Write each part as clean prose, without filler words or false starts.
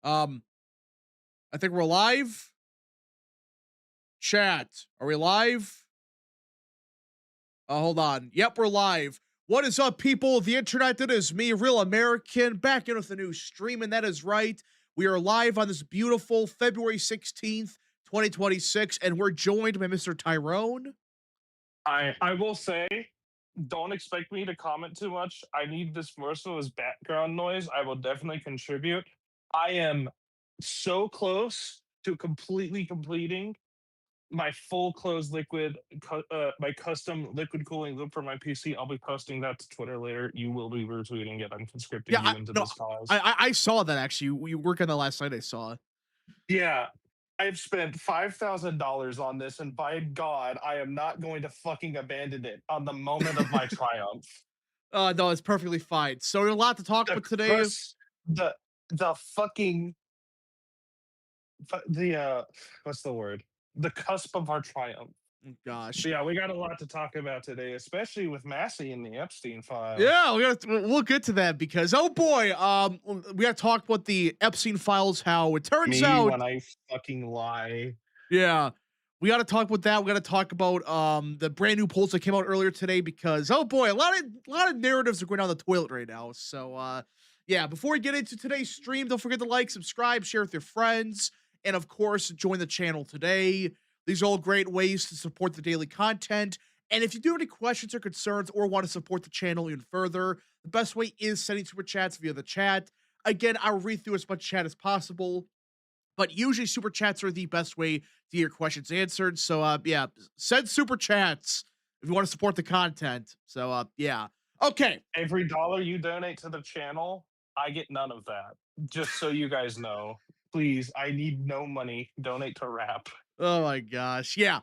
Um, I think we're live. Chat, are we live? Hold on. Yep, we're live. What is up, people? The internet, that is me, Real American, back in with a new stream, and that is right. We are live on this beautiful February 16th, 2026, and we're joined by Mr. Tyrone. I will say, don't expect me to comment too much. I need this merciless background noise. I will definitely contribute. I am so close to completely completing my full closed my custom liquid cooling loop for my PC. I'll be posting that to Twitter later. You will be retweeting it. I'm Yeah, conscripting you into no, this cause. I saw that actually. You work on that last night. I saw. Yeah, I've spent $5,000 on this, and by God, I am not going to fucking abandon it on the moment of my triumph. No, it's perfectly fine. So there's a lot to talk The about today. crust, the fucking the what's the word? The cusp of our triumph. Oh, gosh. But yeah, we got a lot to talk about today, especially with Massey and the Epstein files. Yeah, we'll get to that because oh boy, we got to talk about the Epstein files. How it turns Me out, when I fucking lie. yeah, we got to talk about that. We got to talk about the brand new polls that came out earlier today because oh boy, a lot of narratives are going down the toilet right now. So yeah, before we get into today's stream, don't forget to like, subscribe, share with your friends, and of course, join the channel today. These are all great ways to support the daily content. And if you do have any questions or concerns or want to support the channel even further, the best way is sending super chats via the chat. Again, I'll read through as much chat as possible, but usually super chats are the best way to get your questions answered. So yeah, send super chats if you want to support the content. So yeah. Okay. Every dollar you donate to the channel, I get none of that. Just so you guys know. Please, I need no money. Donate to rap. Oh my gosh. Yeah.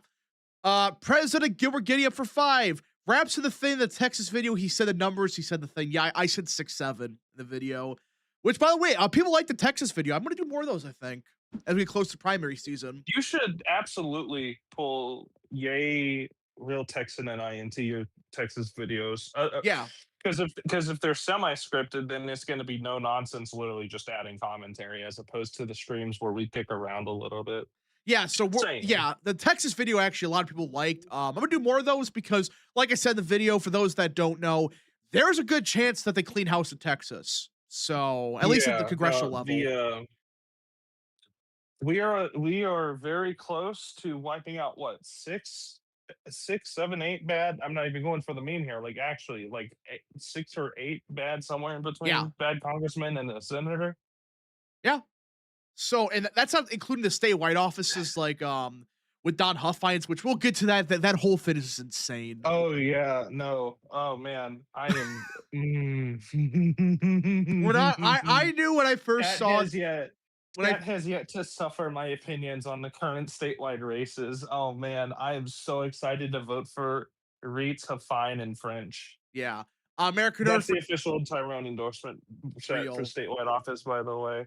President Gilbert Giddy up for 5. Raps to the thing, the Texas video, he said the numbers, he said the thing. Yeah, I said 6-7 in the video. Which by the way, people like the Texas video. I'm gonna do more of those, I think, as we get close to primary season. You should absolutely pull Yay, Real Texan, and I into your Texas videos. Yeah. Because if they're semi-scripted, then it's going to be no nonsense, literally just adding commentary, as opposed to the streams where we pick around a little bit. Yeah, so Saying, the Texas video actually a lot of people liked. I'm gonna do more of those because, like I said in the video, for those that don't know, there's a good chance that they clean house in Texas. So at least at the yeah, congressional level. we are very close to wiping out what six, seven, eight bad. I'm not even going for the meme here. Like actually, like 6 or 8 bad, somewhere in Yeah, between bad congressman and a senator. yeah. So and that's not including the statewide offices like with Don Huffines, which we'll get to that whole thing is insane. Oh yeah, no. Oh man, I am. When I knew when I first that saw it has yet when I that has yet to suffer my opinions on the current statewide races. Oh man, I am so excited to vote for Reitz, Huffine, and French. yeah, American Earth That's for the official Tyrone endorsement set for real. statewide office, by the way.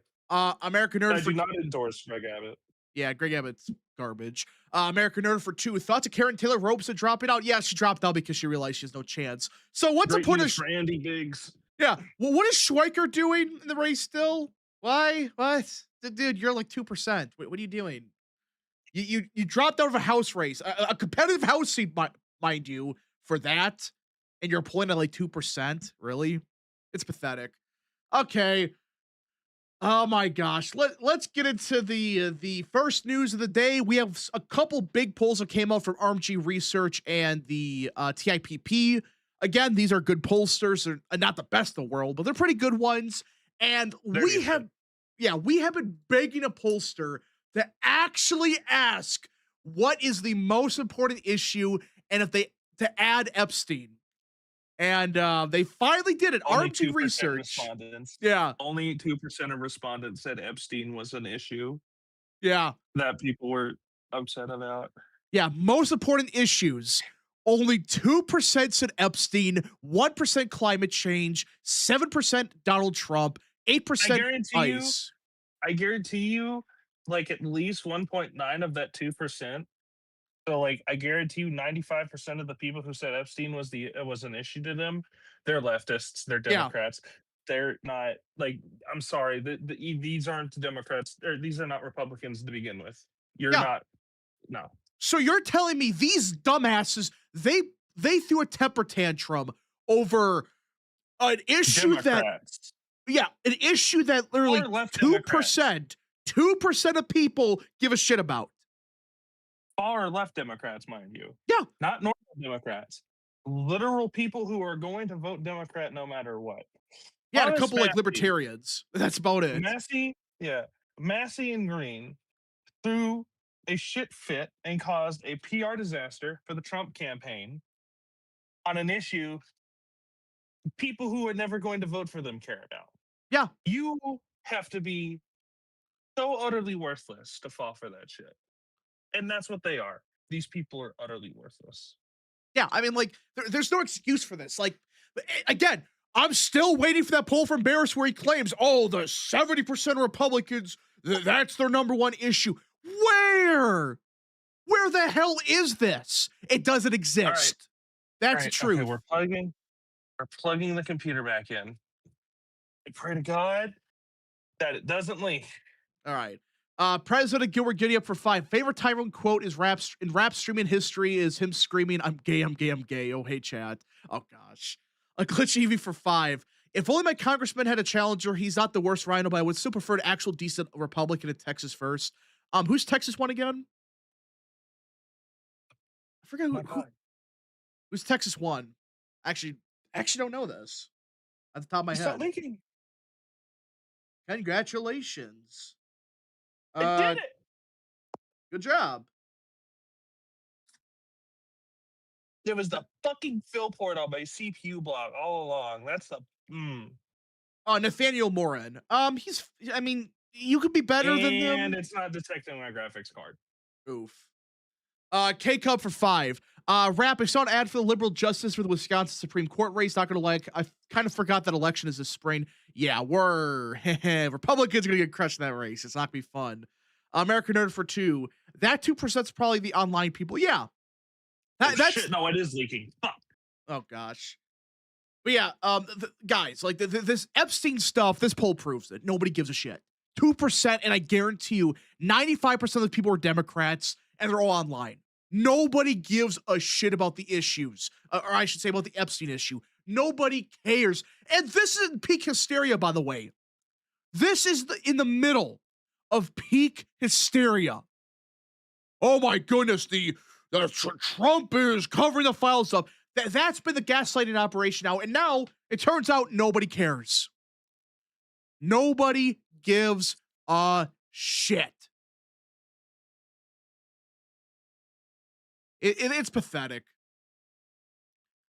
American Earth I for do not endorse Greg Abbott. yeah, Greg Abbott's garbage. American Nerd for 2. Thoughts of Karen Taylor Robson dropping out? Yeah, she dropped out because she realized she has no chance. So what's the Great point of? news for Andy Biggs. Yeah, well, what is Schweiker doing in the race still? Why? What, dude? You're like 2%. What are you doing? You dropped out of a house race, a competitive house seat, mind you, for that, and you're pulling at like 2%. Really? It's pathetic. Okay. Oh my gosh. Let's get into the first news of the day. We have a couple big polls that came out from RMG Research and the TIPP. Again, these are good pollsters. They're not the best in the world, but they're pretty good ones. And They're decent. we have been begging a pollster to actually ask what is the most important issue and if they to add Epstein. And they finally did it. Only RMG 2% Research. respondents. Yeah. Only 2% of respondents said Epstein was an issue Yeah. that people were upset about. Yeah, most important issues. Only 2% said Epstein, 1% climate change, 7% Donald Trump, I 8% guarantee you, ICE. I guarantee you, like at least 1.9 of that 2%. So like I guarantee you 95% of the people who said Epstein was an issue to them, they're leftists, they're Yeah. Democrats. they're not like. I'm sorry, these aren't Democrats, or these are not Republicans to begin with. You're Yeah. not. No. So you're telling me these dumbasses, they threw a temper tantrum over an issue that, Democrats, yeah, an issue that far literally left Democrats, 2% of people give a shit about. far left Democrats, mind you, Yeah. not normal Democrats. Literal people who are going to vote Democrat no matter what. Yeah, and a Thomas couple like Massey, libertarians. That's about it. yeah, Massey and Green threw a shit fit and caused a PR disaster for the Trump campaign on an issue people who are never going to vote for them care about. Yeah. You have to be so utterly worthless to fall for that shit. And that's what they are. These people are utterly worthless. Yeah, I mean, like, there's no excuse for this. Like, again, I'm still waiting for that poll from Barris where he claims, oh, the 70% of Republicans, that's their number one issue. Where? Where the hell is this? It doesn't exist. That's the truth. Okay, we're plugging the computer back in. I pray to God that it doesn't leak. All right. President Gilbert Giddy up for 5. Favorite Tyrone quote is in rap streaming history is him screaming, I'm gay, I'm gay, I'm gay. Oh, hey, Chad. Oh, gosh. A glitch Evie for 5. If only my congressman had a challenger, he's not the worst rhino, but I would still prefer an actual decent Republican in Texas first. Who's Texas one again? I forget who's Texas one. Actually don't know this at the top of my Stop head. leaking. Congratulations. I did it. Good job. There was the fucking fill port on my CPU block all along. That's the Nathaniel Morin. I mean, you could be better than them. And it's not detecting my graphics card. Oof. K Cub for 5. Rap, I saw an ad for the liberal justice for the Wisconsin Supreme Court race. Not gonna like. I kind of forgot that election is this spring. Yeah, we're Republicans are gonna get crushed in that race. It's not gonna be fun. American Nerd for 2. That 2% is probably the online people. Yeah. That's shit. No, it is leaking. Fuck. Oh gosh. But yeah, guys, like this Epstein stuff, this poll proves it. Nobody gives a shit. 2%, and I guarantee you, 95% of the people are Democrats, and they're all online. Nobody gives a shit about the issues, or I should say about the Epstein issue. Nobody cares. And this isn't peak hysteria, by the way. This is in the middle of peak hysteria. Oh my goodness, Trump is covering the files up. That's been the gaslighting operation now, and now it turns out nobody cares. Nobody gives a shit. It's pathetic.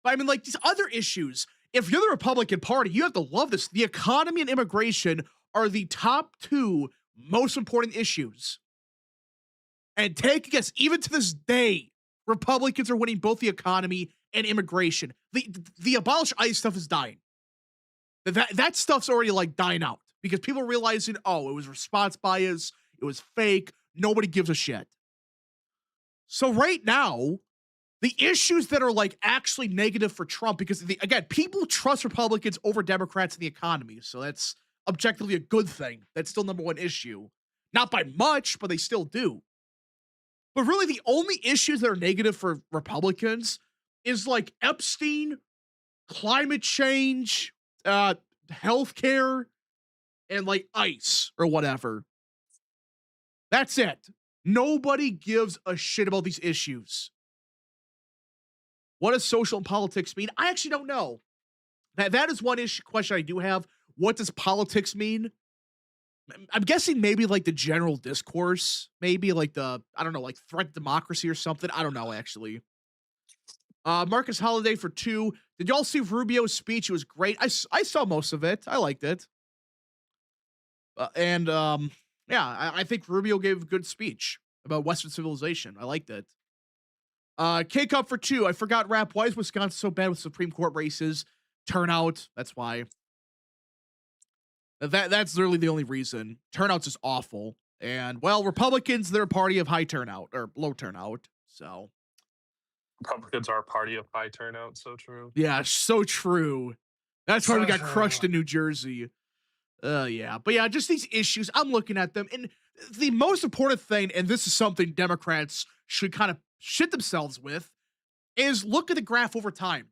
But I mean, like, these other issues, if you're the Republican Party, you have to love this. The economy and immigration are the top 2 most important issues. And take a guess, even to this day, Republicans are winning both the economy and immigration. The abolish ICE stuff is dying. That stuff's already like dying out because people are realizing, oh, it was response bias, it was fake, nobody gives a shit. So right now, the issues that are like actually negative for Trump, because again, people trust Republicans over Democrats in the economy. So that's objectively a good thing. That's still number one issue. Not by much, but they still do. But really, the only issues that are negative for Republicans is like Epstein, climate change, healthcare, and like ICE or whatever. That's it. Nobody gives a shit about these issues. What does social and politics mean? I actually don't know. That is one question I do have. What does politics mean? I'm guessing maybe like the general discourse, maybe like I don't know, like threat democracy or something. I don't know, actually. Marcus Holiday for 2. Did y'all see Rubio's speech? It was great. I saw most of it. I liked it. Yeah, I think Rubio gave a good speech about Western civilization. I liked it. K-Cup for 2. I forgot rap. Why is Wisconsin so bad with Supreme Court races? Turnout. That's why. That's literally the only reason. Turnout's just awful. And, well, Republicans, they're a party of high turnout, or low turnout. So. Republicans are a party of high turnout. So true. Yeah, so true. That's why we got crushed in New Jersey. Yeah. But yeah, just these issues. I'm looking at them. And the most important thing, and this is something Democrats should kind of shit themselves with, is look at the graph over time.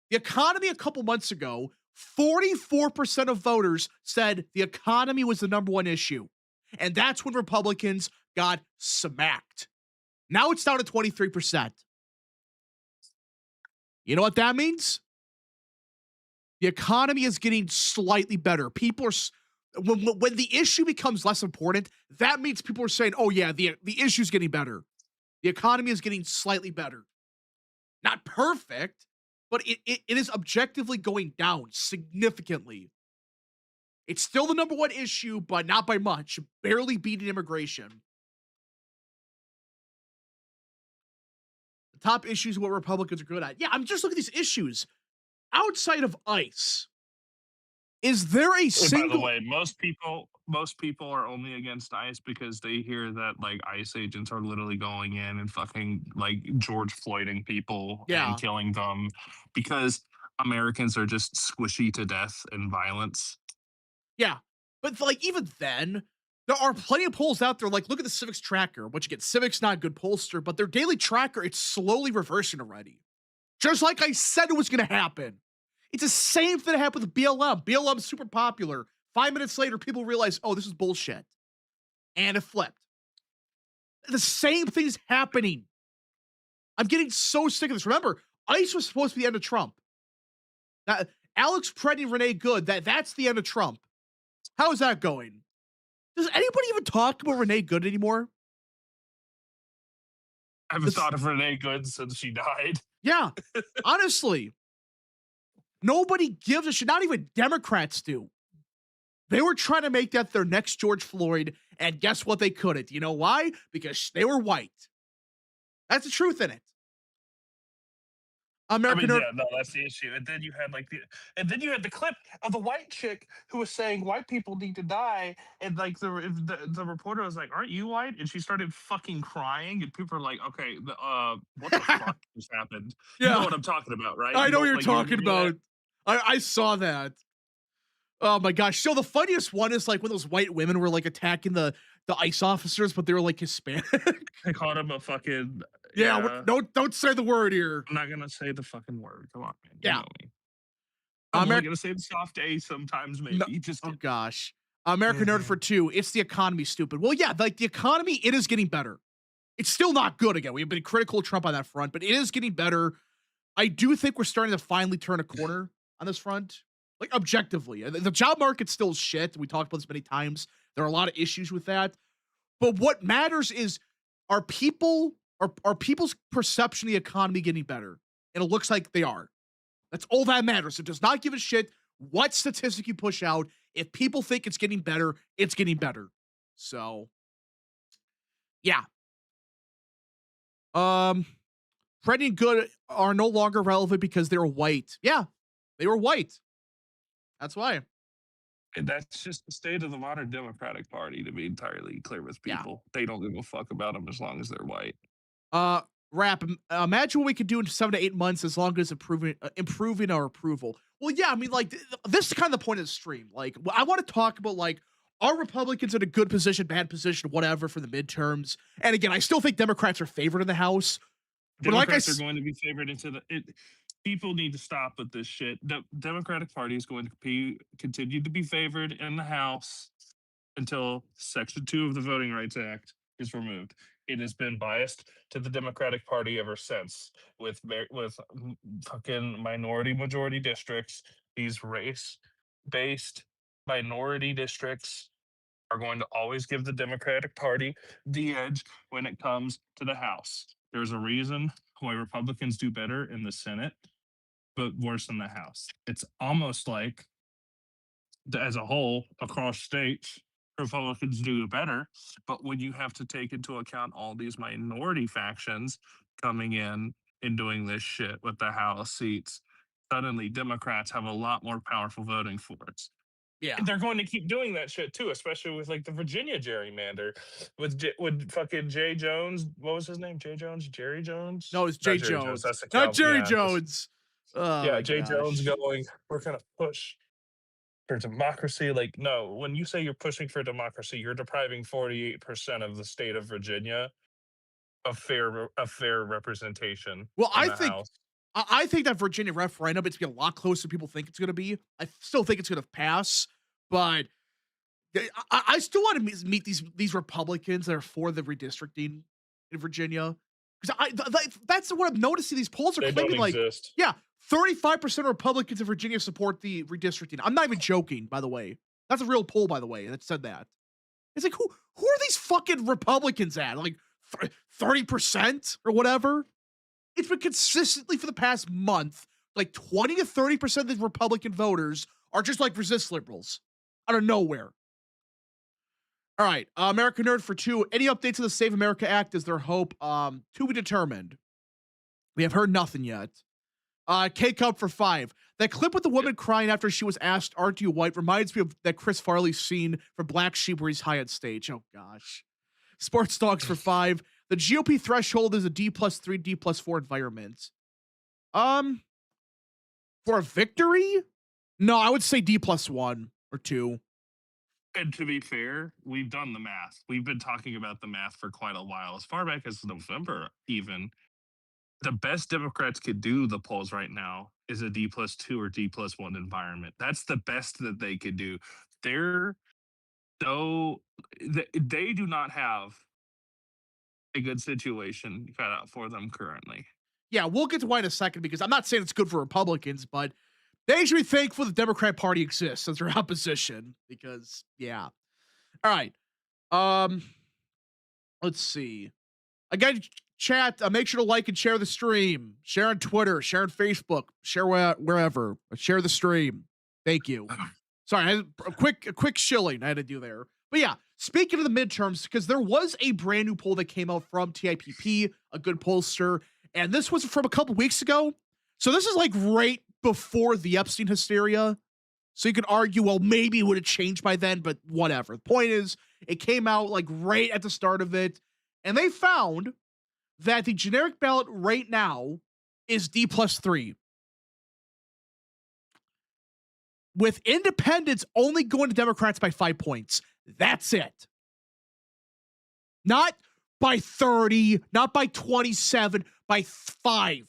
The economy a couple months ago, 44% of voters said the economy was the number one issue. And that's when Republicans got smacked. Now it's down to 23%. You know what that means? The economy is getting slightly better. People are when the issue becomes less important, that means people are saying, "Oh yeah, the issue's getting better. The economy is getting slightly better. Not perfect, but it is objectively going down significantly. It's still the number one issue, but not by much. Barely beating immigration. The top issues what Republicans are good at. Yeah, I'm just looking at these issues outside of ICE. Is there a By the single way, most people are only against ICE because they hear that like ICE agents are literally going in and fucking like George Floyding people and Yeah, killing them because Americans are just squishy to death in violence. yeah. But like even then, there are plenty of polls out there. Like, look at the Civics tracker, which again, Civics not a good pollster, but their daily tracker, it's slowly reversing already. Just like I said it was gonna happen. It's the same thing that happened with BLM. BLM's super popular. 5 minutes later, people realize, oh, this is bullshit. And it flipped. The same thing is happening. I'm getting so sick of this. Remember, ICE was supposed to be the end of Trump. Now, Alex Preddy and Renee Good, that's the end of Trump. How is that going? Does anybody even talk about Renee Good anymore? I haven't This, thought of Renee Good since she died. yeah, honestly, nobody gives a shit. Not even Democrats do. They were trying to make that their next George Floyd, and guess what? They couldn't. You know why? Because they were white. That's the truth in it. I American mean, Nerd. yeah, no, that's the issue. And then you had the clip of the white chick who was saying white people need to die, and like the reporter was like, "Aren't you white?" And she started fucking crying, and people are like, "Okay, what the fuck just happened?" You know Yeah, what I'm talking about, right? I You know know, what you're like you talking remember that? about. I saw that. Oh my gosh. So the funniest one is like when those white women were like attacking the ICE officers, but they were like Hispanic. I called him a fucking Yeah, yeah. don't say the word here. I'm not gonna say the fucking word. Come on, man. You Yeah. know me. I'm only American gonna say the soft A sometimes, no, maybe. Just oh kidding. gosh. American Nerd for two. It's the economy, stupid. Well, yeah, like the economy, it is getting better. It's still not good again. We've been critical of Trump on that front, but it is getting better. I do think we're starting to finally turn a corner on this front. Like objectively. The job market's still shit. We talked about this many times. There are a lot of issues with that. But what matters is are people's perception of the economy getting better? And it looks like they are. That's all that matters. It does not give a shit what statistic you push out. If people think it's getting better, it's getting better. So, yeah. Um, Freddie and Good are no longer relevant because they're white. Yeah, they were white. That's why. And that's just the state of the modern Democratic Party, to be entirely clear with Yeah. people. They don't give a fuck about them as long as they're white. Uh, Rap. Imagine what we could do in 7 to 8 months as long as improving our approval. Well, yeah. I mean, like this is kind of the point of the stream. Like, I want to talk about like are Republicans in a good position, bad position, whatever for the midterms. And again, I still think Democrats are favored in the House. But like Democrats are going to be favored into the. People need to stop with this shit. The Democratic Party is going to continue to be favored in the House until Section 2 of the Voting Rights Act is removed. It has been biased to the Democratic Party ever since, with fucking minority majority districts. These race-based minority districts are going to always give the Democratic Party the edge when it comes to the House. There's a reason why Republicans do better in the Senate, but worse in the House. It's almost like as a whole across states Republicans do better, but when you have to take into account all these minority factions coming in and doing this shit with the House seats, suddenly Democrats have a lot more powerful voting force. yeah. And they're going to keep doing that shit too, especially with like the Virginia gerrymander with fucking Jay Jones. What was his name? Jay Jones? Jerry Jones? No, it's Not Jay Jerry Jones. Jones, That's the not Cal. Jerry Yeah, Jones. Oh Yeah, my Jay Jones gosh. going, we're gonna push for democracy. Like, no, when you say you're pushing for democracy, you're depriving 48% of the state of Virginia of fair representation Well, in I the think House. I think that Virginia referendum, it's gonna be a lot closer than people think it's gonna be. I still think it's gonna pass, but I still want to meet these Republicans that are for the redistricting in Virginia because that's what I'm noticing. These polls are They don't claiming like, exist. yeah, 35% of Republicans in Virginia support the redistricting. I'm not even joking, by the way. That's a real poll, by the way, that said that. It's like who are these fucking Republicans at? Like 30% or whatever. It's been consistently for the past month, like 20 to 30% of the Republican voters are just like resist liberals out of nowhere. All right, American Nerd for 2. Any updates on the Save America Act? Is there hope? To be determined. We have heard nothing yet. K Cup for 5. That clip with the woman crying after she was asked, "Aren't you white?" reminds me of that Chris Farley scene from Black Sheep where he's high on stage. Oh gosh. Sports Dogs for 5. The GOP threshold is a D+3, D+4 environment. Um, for a victory? No, I would say D+1 or 2. And to be fair, we've done the math. We've been talking about the math for quite a while, as far back as November, even. The best Democrats could do the polls right now is a D+2 or D+1 environment. That's the best that they could do. They're so they do not have a good situation cut out for them currently. Yeah, we'll get to why in a second because I'm not saying it's good for Republicans, but they should be thankful the Democrat Party exists as their opposition because, yeah. All right. Um, let's see. Again, chat, make sure to like and share the stream. Share on Twitter, share on Facebook, share wherever. Share the stream. Thank you. Sorry, a quick shilling I had to do there. But yeah, speaking of the midterms, because there was a brand new poll that came out from TIPP, a good pollster, and this was from a couple weeks ago. So this is like right before the Epstein hysteria. So you could argue, well, maybe it would have changed by then, but whatever. The point is, it came out like right at the start of it, and they found that the generic ballot right now is D+3. With independents only going to Democrats by 5 points. That's it. Not by 30, not by 27, by 5.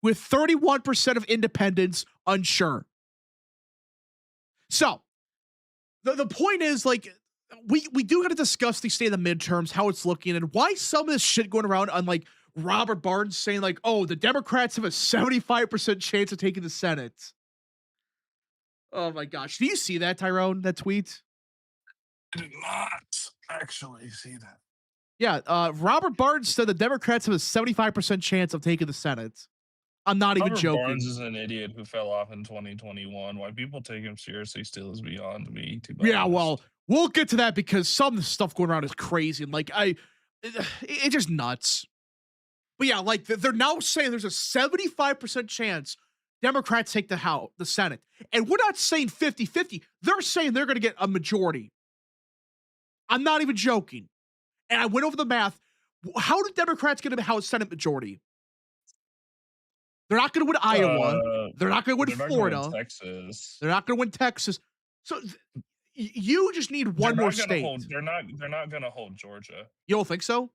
With 31% of independents unsure. So, the point is like we do got to discuss the state of the midterms, how it's looking, and why some of this shit going around on like Robert Barnes saying like, oh, the Democrats have a 75% chance of taking the Senate. Oh my gosh. Do you see that, Tyrone? That tweet? I did not actually see that. Yeah. Robert Barnes said the Democrats have a 75% chance of taking the Senate. I'm not even Robert Barnes joking. is an idiot who fell off in 2021. Why people take him seriously still is beyond me, to be Yeah, well, honest. we'll get to that because some of the stuff going around is crazy. And like, it's just nuts. But yeah, like they're now saying there's a 75% chance Democrats take the Senate. And we're not saying 50-50. They're saying they're going to get a majority. I'm not even joking. And I went over the math. How do Democrats get a House Senate majority? They're not going to win Iowa. They're not going to win They're not going to win Florida. Texas. They're not going to win Texas. So you just need They're one more not going to state. hold. They're not going to hold Georgia. You don't think so?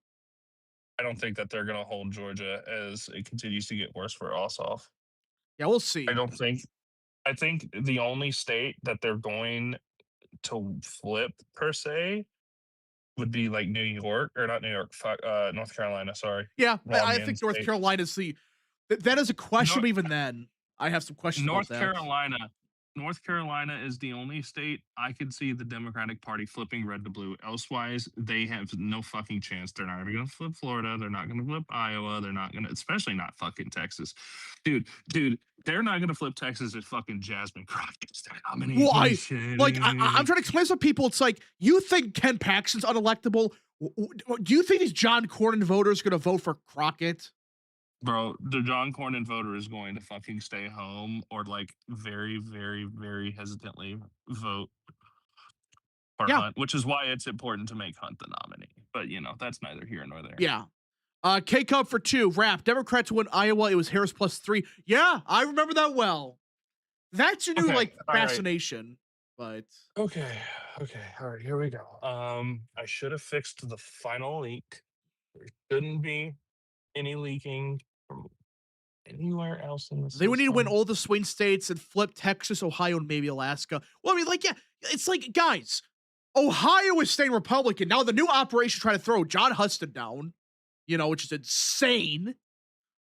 I don't think that they're going to hold Georgia as it continues to get worse for Ossoff. Yeah, we'll see. I don't think. I think the only state that they're going to flip per se would be like New York or not New York, North Carolina. Sorry, Yeah, wrong I man think North state. Carolina's that is a question. No, Even then, I have some questions about North that. Carolina. North Carolina is the only state I could see the Democratic Party flipping red to blue. Elsewise, they have no fucking chance. They're not even going to flip Florida. They're not going to flip Iowa. They're not going to, especially not fucking Texas. Dude, they're not going to flip Texas if fucking Jasmine Crockett's their nominee. Well, Are you shitting I'm me? trying to explain to some people. It's like you think Ken Paxton's unelectable. Do you think these John Cornyn voters are going to vote for Crockett? Bro, the John Cornyn voter is going to fucking stay home or like very, very, very hesitantly vote for Yeah, Hunt, which is why it's important to make Hunt the nominee. But that's neither here nor there. yeah. K Cup for 2. Rap. Democrats win Iowa. It was Harris +3. Yeah, I remember that well. That's your new Okay, like all right. fascination, but Okay, okay, all right, here we go. I should have fixed the final leak. There shouldn't be any leaking from anywhere else in the they would need to win system. all the swing states and flip Texas, Ohio, and maybe Alaska. Well, I mean, like, yeah, it's like, guys, Ohio is staying Republican. Now the new operation trying to throw John Huston down, which is insane.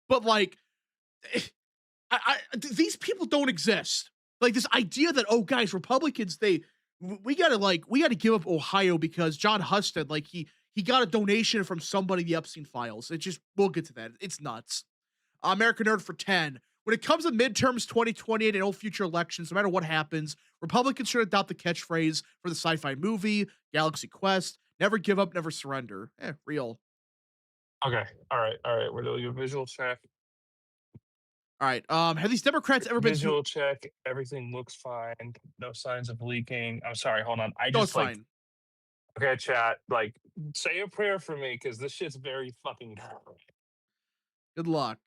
But like, these people don't exist. Like this idea that, oh, guys, Republicans, we gotta give up Ohio because John Huston, like he got a donation from somebody in the Epstein files. It just we'll get to that. It's nuts. American Nerd for 10. When it comes to midterms 2028 and all future elections, no matter what happens, Republicans should adopt the catchphrase for the sci-fi movie, Galaxy Quest, never give up, never surrender. Real. Okay, all right, we're doing a visual check. All right. Have these Democrats ever been to Visual check, everything looks fine, no signs of leaking. I'm sorry, hold on. I no, it's just like fine. okay, chat, like say a prayer for me because this shit's very fucking dark. Good luck.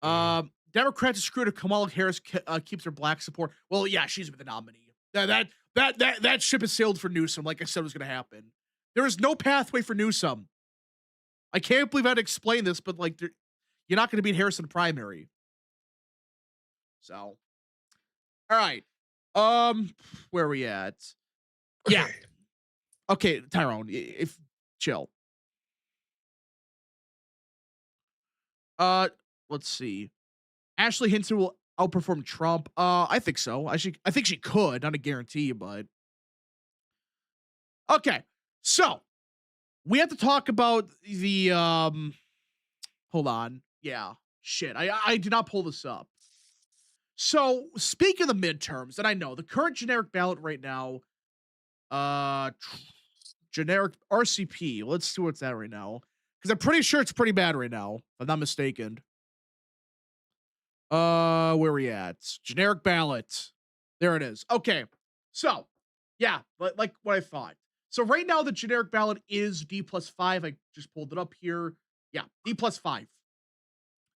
Mm, Democrats are screwed if Kamala Harris keeps her black support. Well, yeah, she's the nominee. That ship has sailed for Newsom, like I said was gonna happen. There is no pathway for Newsom. I can't believe I had to explain this, but like you're not gonna beat Harris in the primary. So all right. Where are we at? Yeah. okay. Okay, Tyrone, if chill. Uh, let's see. Ashley Hinton will outperform Trump. I think so. I think she could, not a guarantee, but okay. So we have to talk about the hold on. Yeah. Shit. I did not pull this up. So speaking of the midterms, and I know the current generic ballot right now, uh generic RCP. Let's see what's at right now. Because I'm pretty sure it's pretty bad right now, if I'm not mistaken. Where we at? Generic ballot. There it is. Okay. So, yeah, but like what I thought. So right now the generic ballot is D+5. I just pulled it up here. Yeah, D+5.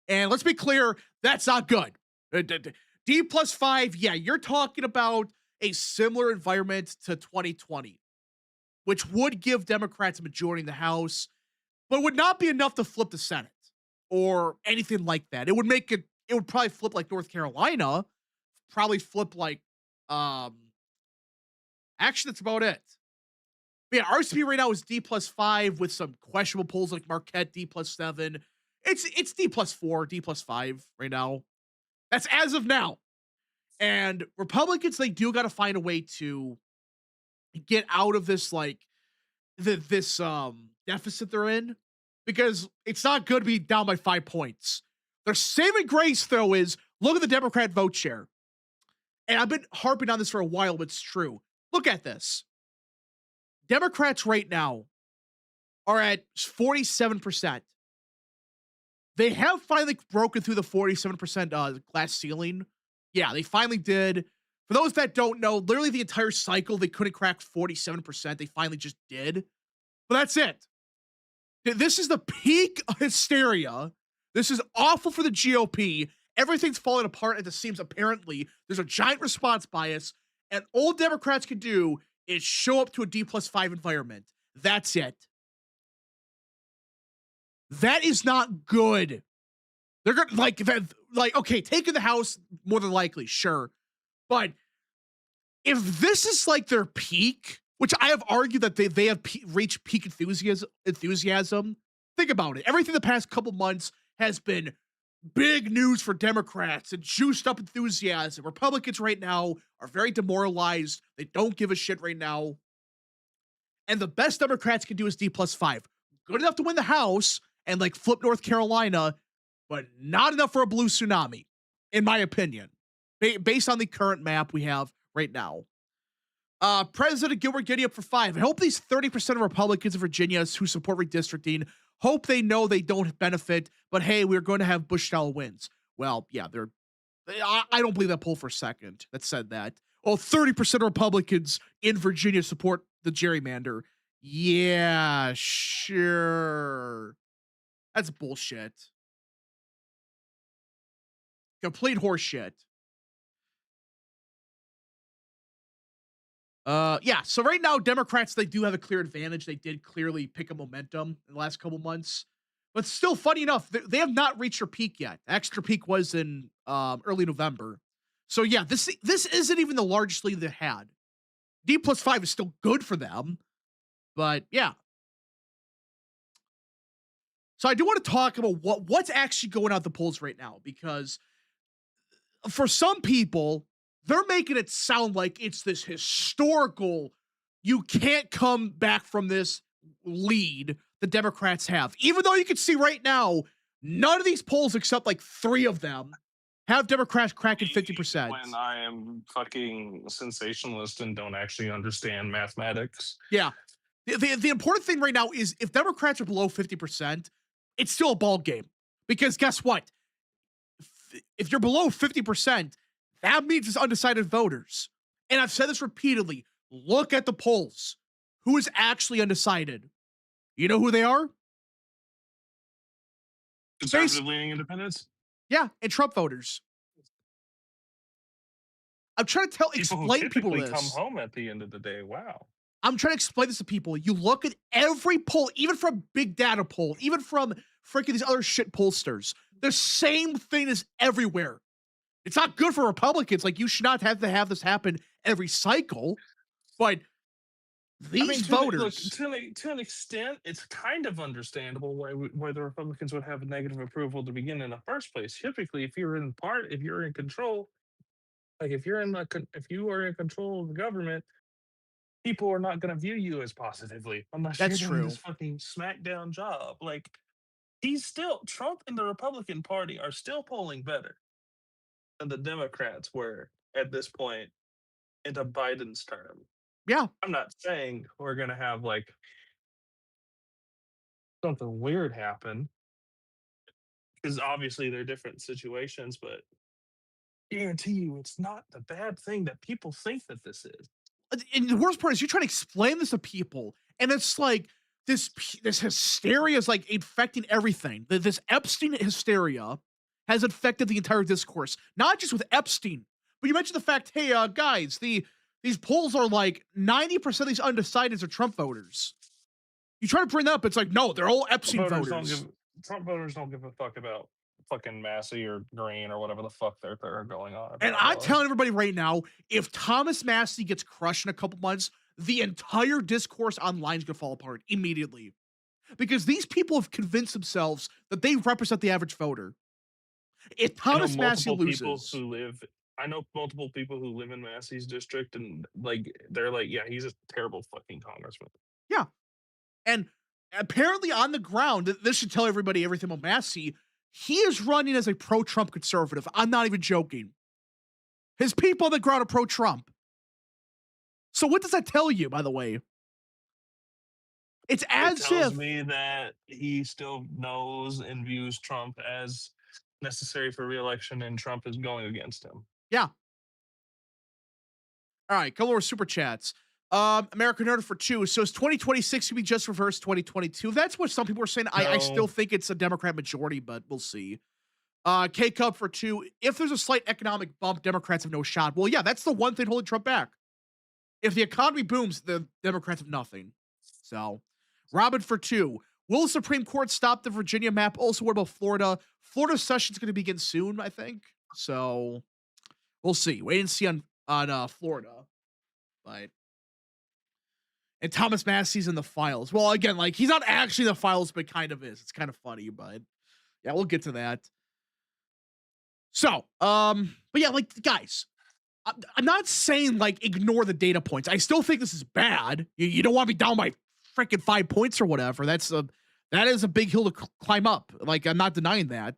And let's be clear, that's not good. D+5, yeah, you're talking about a similar environment to 2020, which would give Democrats a majority in the House, but would not be enough to flip the Senate or anything like that. It would probably flip like North Carolina, probably flip like actually that's about it. But yeah, RCP right now is D+5 with some questionable polls like Marquette D+7. It's D+4, D+5 right now. That's as of now. And Republicans, they do gotta find a way to get out of this like this deficit they're in because it's not good to be down by 5 points. Their saving grace though is look at the Democrat vote share. And I've been harping on this for a while, but it's true. Look at this. Democrats right now are at 47%. They have finally broken through the 47% glass ceiling. Yeah, they finally did. For those that don't know, literally the entire cycle, they couldn't crack 47%. They finally just did. But that's it. This is the peak of hysteria. This is awful for the GOP. Everything's falling apart at the seams, apparently. There's a giant response bias. And all Democrats can do is show up to a D+5 environment. That's it. That is not good. They're gonna okay, taking the House more than likely, sure. But if this is like their peak, which I have argued that they have reached peak enthusiasm, think about it. Everything the past couple months has been big news for Democrats and juiced up enthusiasm. Republicans right now are very demoralized. They don't give a shit right now. And the best Democrats can do is D+5. Good enough to win the House and like flip North Carolina, but not enough for a blue tsunami, in my opinion, based on the current map we have right now. President Gilbert getting up for 5. I hope these 30% of Republicans in Virginia who support redistricting hope they know they don't benefit, but hey, we're going to have Bush-style wins. Well, yeah, I don't believe that poll for a second that said that. Oh, 30% of Republicans in Virginia support the gerrymander. Yeah, sure. That's bullshit. Complete horseshit. Yeah. So right now, Democrats they do have a clear advantage. They did clearly pick a momentum in the last couple months, but still, funny enough, they have not reached their peak yet. Extra peak was in early November. So yeah, this isn't even the largest lead they had. D+5 is still good for them, but yeah. So I do want to talk about what's actually going on at the polls right now because for some people, they're making it sound like it's this historical, you can't come back from this lead the Democrats have. Even though you can see right now, none of these polls, except like three of them, have Democrats cracking When 50%. I am fucking sensationalist and don't actually understand mathematics. Yeah. The important thing right now is if Democrats are below 50%, it's still a ball game. Because guess what? If you're below 50%, that means it's undecided voters. And I've said this repeatedly. Look at the polls. Who is actually undecided? You know who they are? Base, Conservative leaning independents? yeah, and Trump voters. I'm trying to People who explain people typically come this. home at the end of the day. Wow. I'm trying to explain this to people. You look at every poll, even from big data poll, even from freaking these other shit pollsters. The same thing is everywhere. It's not good for Republicans. Like you should not have to have this happen every cycle. But I these mean, voters, to an extent, it's kind of understandable why the Republicans would have a negative approval to begin in the first place. Typically, if you're in control, like if you are in control of the government, people are not going to view you as positively unless you're that's doing this true. fucking smackdown job. Like Trump and the Republican Party are still polling better than the Democrats were at this point into Biden's term. Yeah. I'm not saying we're going to have like something weird happen because obviously they're different situations, but guarantee you it's not the bad thing that people think that this is. And the worst part is you're trying to explain this to people, and it's like this hysteria is like infecting everything. This Epstein hysteria has infected the entire discourse, not just with Epstein, but you mentioned the fact, hey, guys, these polls are like 90% of these undecideds are Trump voters. You try to bring that up, it's like, no, they're all Epstein Voters don't voters. give Trump voters don't give a fuck about fucking Massey or Green or whatever the fuck they're going on And about, I'm dog. telling everybody right now, if Thomas Massey gets crushed in a couple months, the entire discourse online is going to fall apart immediately because these people have convinced themselves that they represent the average voter. If I know Thomas Massey multiple people loses, who live. I know multiple people who live in Massey's district, and like they're like, yeah, he's a terrible fucking congressman. yeah. And apparently on the ground, this should tell everybody everything about Massey. He is running as a pro Trump conservative. I'm not even joking. His people on the ground are pro Trump. So what does that tell you, by the way? It's It as tells if, me that he still knows and views Trump as necessary for reelection, and Trump is going against him. yeah. All right, couple more super chats. American Nerd for 2. So is 2026 gonna be just reverse 2022? That's what some people are saying. I still No, think it's a Democrat majority, but we'll see. K Cup for 2. If there's a slight economic bump, Democrats have no shot. Well, yeah, that's the one thing holding Trump back. If the economy booms, the Democrats have nothing. So, Robin for 2. Will the Supreme Court stop the Virginia map? Also, what about Florida? Florida session's going to begin soon, I think. So, we'll see. Wait and see on Florida. But and Thomas Massey's in the files. Well, again, like he's not actually in the files, but kind of is. It's kind of funny, but yeah, we'll get to that. So, but yeah, like guys, I'm not saying like ignore the data points. I still think this is bad. You don't want to be down by freaking 5 points or whatever. That is a big hill to climb up. Like I'm not denying that,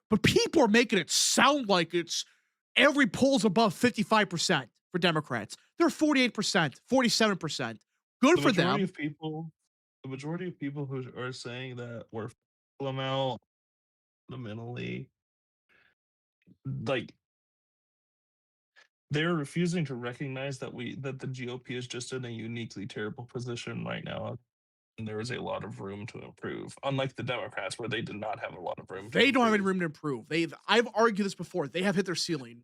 but people are making it sound like it's every poll's above 55% for Democrats. They're 48%, 47%. Good the for majority them. of people, the majority of people who are saying that we're them out fundamentally, like they're refusing to recognize that the GOP is just in a uniquely terrible position right now there is a lot of room to improve, unlike the Democrats, where they did not have a lot of room to They don't have any improve. room to improve. I've argued this before. They have hit their ceiling.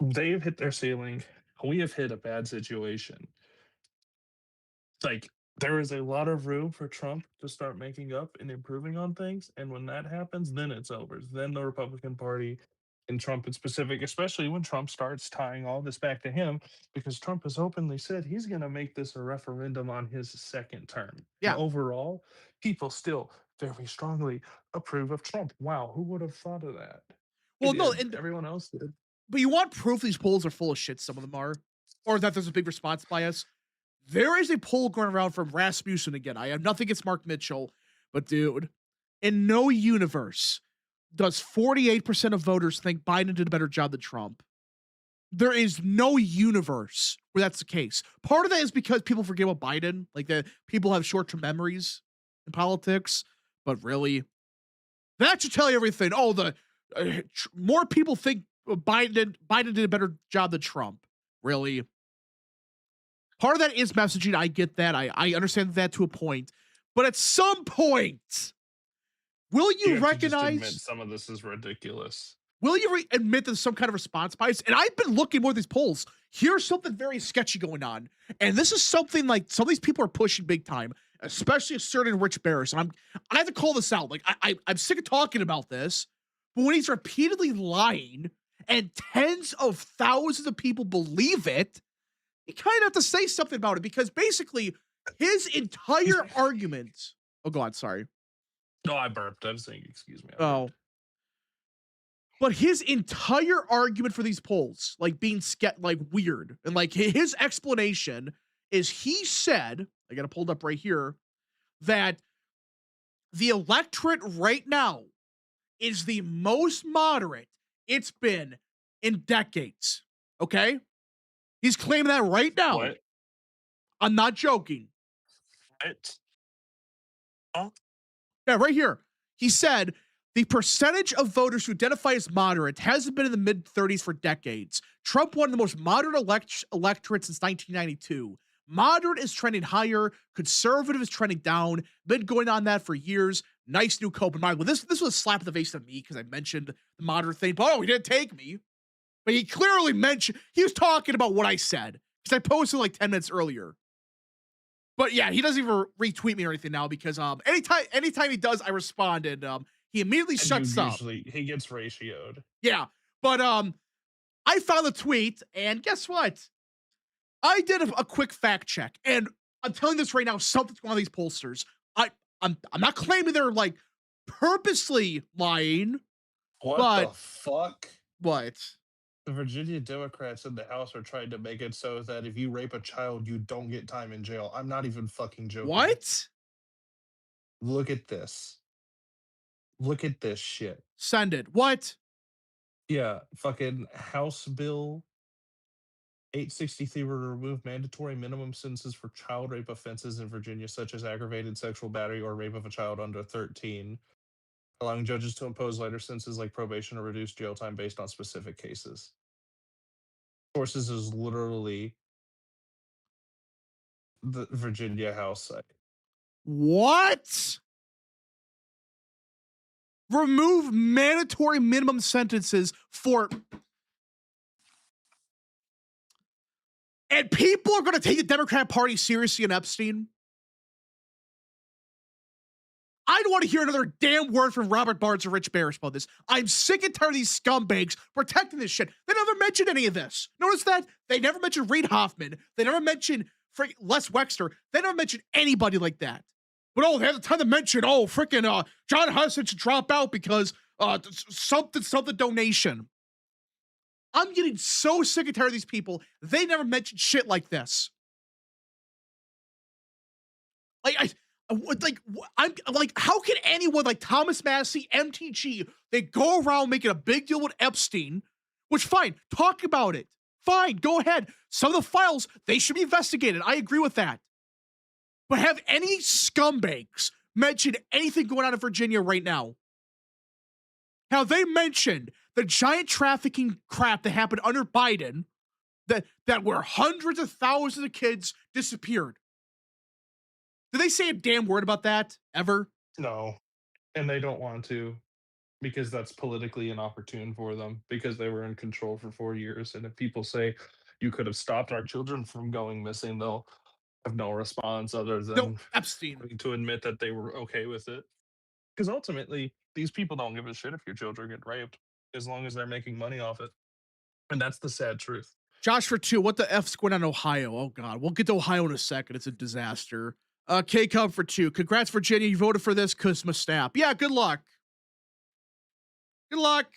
They've hit their ceiling. We have hit a bad situation. Like, there is a lot of room for Trump to start making up and improving on things. And when that happens, then it's over. Then the Republican Party and Trump in specific, especially when Trump starts tying all this back to him, because Trump has openly said he's going to make this a referendum on his second term. And Yeah. overall, people still very strongly approve of Trump. Wow, who would have thought of that? I Well, no, did. and Everyone else did. but you want proof these polls are full of shit. Some of them are, or that there's a big response bias. There is a poll going around from Rasmussen again. I have nothing against Mark Mitchell, but dude, in no universe does 48% of voters think Biden did a better job than Trump. There is no universe where that's the case. Part of that is because people forget about Biden, like that people have short-term memories in politics, but really, that should tell you everything. Oh, more people think Biden did a better job than Trump. Really? Part of that is messaging. I get that. I understand that to a point. But at some point, will You you have to just admit recognize, some of this is ridiculous. will you admit there's some kind of response bias? And I've been looking more at these polls. Here's something very sketchy going on. And this is something like some of these people are pushing big time, especially a certain Rich Barris. And I have to call this out. Like, I'm sick of talking about this. But when he's repeatedly lying and tens of thousands of people believe it, you kind of have to say something about it because basically his entire argument. Oh God, sorry. No, I burped. I was saying, excuse me. Oh, but his entire argument for these polls, like being like weird, and like his explanation is he said, I got it pulled up right here, that the electorate right now is the most moderate it's been in decades. Okay, he's claiming that right now. What? I'm not joking. What? Huh? Yeah, right here. He said the percentage of voters who identify as moderate hasn't been in the mid 30s for decades. Trump won the most moderate electorate since 1992. Moderate is trending higher. Conservative is trending down. Been going on that for years. Nice new Copenhagen. Well, this was a slap in the face to me because I mentioned the moderate thing. But oh, he didn't take me. But he clearly mentioned, he was talking about what I said because I posted like 10 minutes earlier. But yeah, he doesn't even retweet me or anything now because anytime he does, I respond and he immediately shuts up. Usually he gets ratioed. Yeah. But I found the tweet and guess what? I did a quick fact check and I'm telling this right now, something's going on with these pollsters. I'm not claiming they're like purposely lying. What But the fuck? what? The Virginia Democrats in the House are trying to make it so that if you rape a child, you don't get time in jail. I'm not even fucking joking. What? Look at this. Look at this shit. Send it. What? Yeah, fucking House Bill 863 will remove mandatory minimum sentences for child rape offenses in Virginia, such as aggravated sexual battery or rape of a child under 13, allowing judges to impose lighter sentences like probation or reduced jail time based on specific cases. Sources is literally the Virginia House site. What? Remove mandatory minimum sentences for. And people are going to take the Democrat Party seriously in Epstein. I don't want to hear another damn word from Robert Barnes or Rich Barris about this. I'm sick and tired of these scumbags protecting this shit. They never mentioned any of this. Notice that? They never mentioned Reid Hoffman. They never mentioned Les Wexner. They never mentioned anybody like that. But oh, they had the time to mention, freaking John Hudson should drop out because something donation. I'm getting so sick and tired of these people. They never mentioned shit like this. I'm like, how can anyone like Thomas Massey, MTG, they go around making a big deal with Epstein, which fine, talk about it. Fine, go ahead. Some of the files, they should be investigated. I agree with that. But have any scumbags mentioned anything going on in Virginia right now? Have they mentioned the giant trafficking crap that happened under Biden, that where hundreds of thousands of kids disappeared? Did they say a damn word about that ever? No, and they don't want to because that's politically inopportune for them because they were in control for 4 years. And if people say you could have stopped our children from going missing, they'll have no response other No, than Epstein. having to admit that they were okay with it. Because ultimately, these people don't give a shit if your children get raped as long as they're making money off it. And that's the sad truth. Josh for 2. What the F's going on in Ohio? Oh, God. We'll get to Ohio in a second. It's a disaster. K Cub for 2. Congrats, Virginia. You voted for this Christmas snap. Yeah, good luck. Good luck.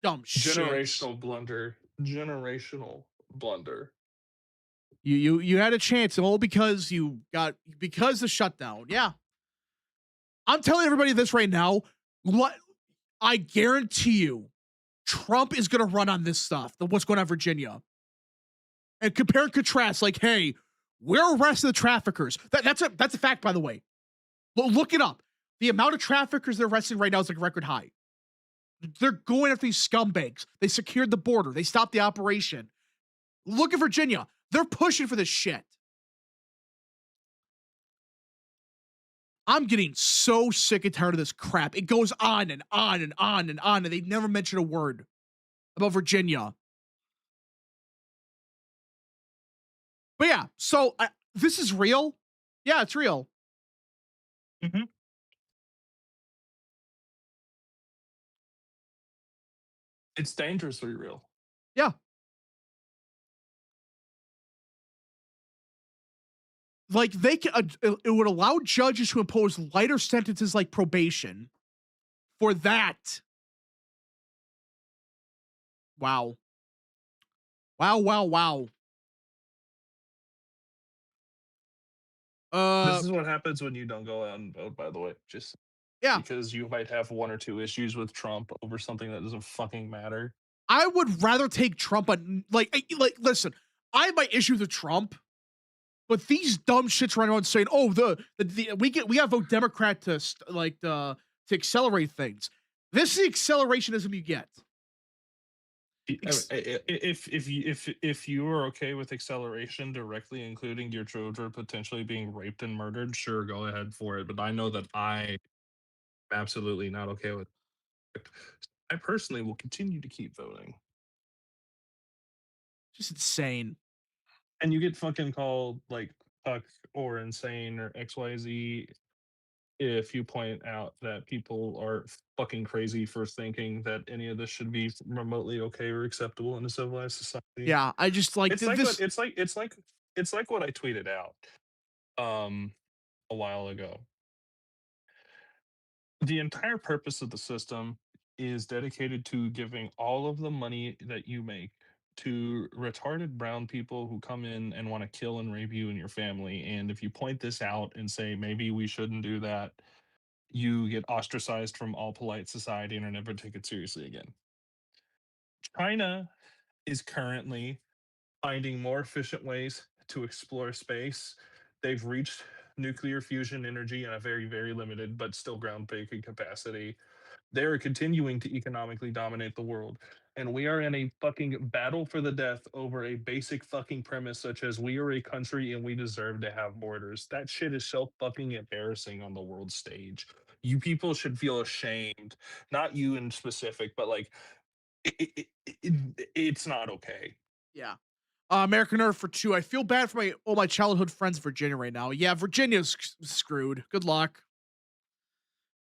Dumb shit. Generational blunder. Generational blunder. You had a chance, all because because the shutdown. Yeah. I'm telling everybody this right now. What I guarantee you, Trump is gonna run on this stuff. What's going on in Virginia. And compare and contrast, like, hey, we're arresting the traffickers. That's a fact, by the way. Look it up. The amount of traffickers they're arresting right now is like record high. They're going after these scumbags. They secured the border. They stopped the operation. Look at Virginia. They're pushing for this shit. I'm getting so sick and tired of this crap. It goes on and on and on and on, and they never mention a word about Virginia. But yeah, so this is real. Yeah, it's real. Mhm. It's dangerously real. Yeah. Like they can, it would allow judges to impose lighter sentences like probation for that. Wow. Wow, wow, wow. This is what happens when you don't go out and vote, by the way. Just Yeah. because you might have one or two issues with Trump over something that doesn't fucking matter. I would rather take Trump on like listen, I have my issues with Trump, but these dumb shits running around saying, "Oh, we got to vote Democrat to accelerate things." This is the accelerationism you get. If you are okay with acceleration directly including your children potentially being raped and murdered, sure, go ahead for it. But I know that I am absolutely not okay with it. I personally will continue to keep voting. Just insane. And you get fucking called like puck or insane or XYZ if you point out that people are fucking crazy for thinking that any of this should be remotely okay or acceptable in a civilized society. Yeah, I just like It's like what this. it's like what I tweeted out um a while ago. The entire purpose of the system is dedicated to giving all of the money that you make to retarded brown people who come in and want to kill and rape you and your family. And if you point this out and say maybe we shouldn't do that, you get ostracized from all polite society and are never taken seriously again. China is currently finding more efficient ways to explore space. They've reached nuclear fusion energy in a very, very limited but still groundbreaking capacity. They're continuing to economically dominate the world. And we are in a fucking battle for the death over a basic fucking premise such as we are a country and we deserve to have borders. That shit is so fucking embarrassing on the world stage. You people should feel ashamed. Not you in specific, but like it's not okay. Yeah. American Earth for 2. I feel bad for my childhood friends in Virginia right now. Yeah, Virginia's screwed. Good luck.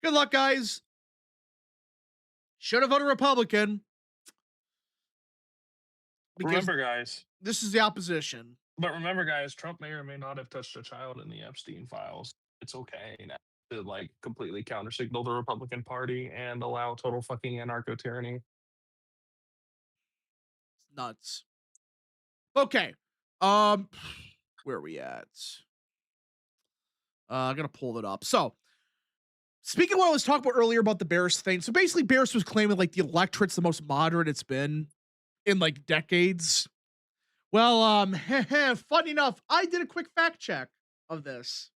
Good luck, guys. Should have voted Republican because Remember, guys, this is the opposition. but remember, guys, Trump may or may not have touched a child in the Epstein files. It's okay now to like completely counter signal the Republican Party and allow total fucking anarcho tyranny. It's nuts. Okay. Um, where are we at? I'm gonna pull it up. So, speaking of what I was talking about earlier about the Bears thing, so basically, Bears was claiming like the electorate's the most moderate it's been in like decades. Well, funny enough, I did a quick fact check of this,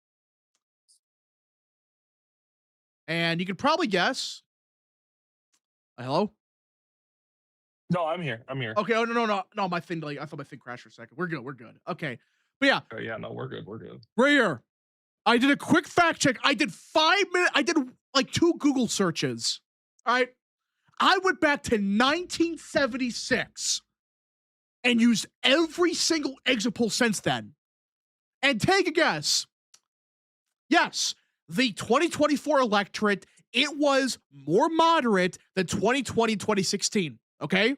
and you could probably guess. Hello. No, I'm here. I'm here. Okay. Oh no. My thing, like, I thought my thing crashed for a second. We're good. Okay. But yeah, Oh, yeah, no, we're good. We're good. right here. I did a quick fact check. I did 5 minutes. I did like 2 Google searches. All right. I went back to 1976 and used every single exit poll since then. And take a guess. Yes, the 2024 electorate, it was more moderate than 2020, 2016. Okay?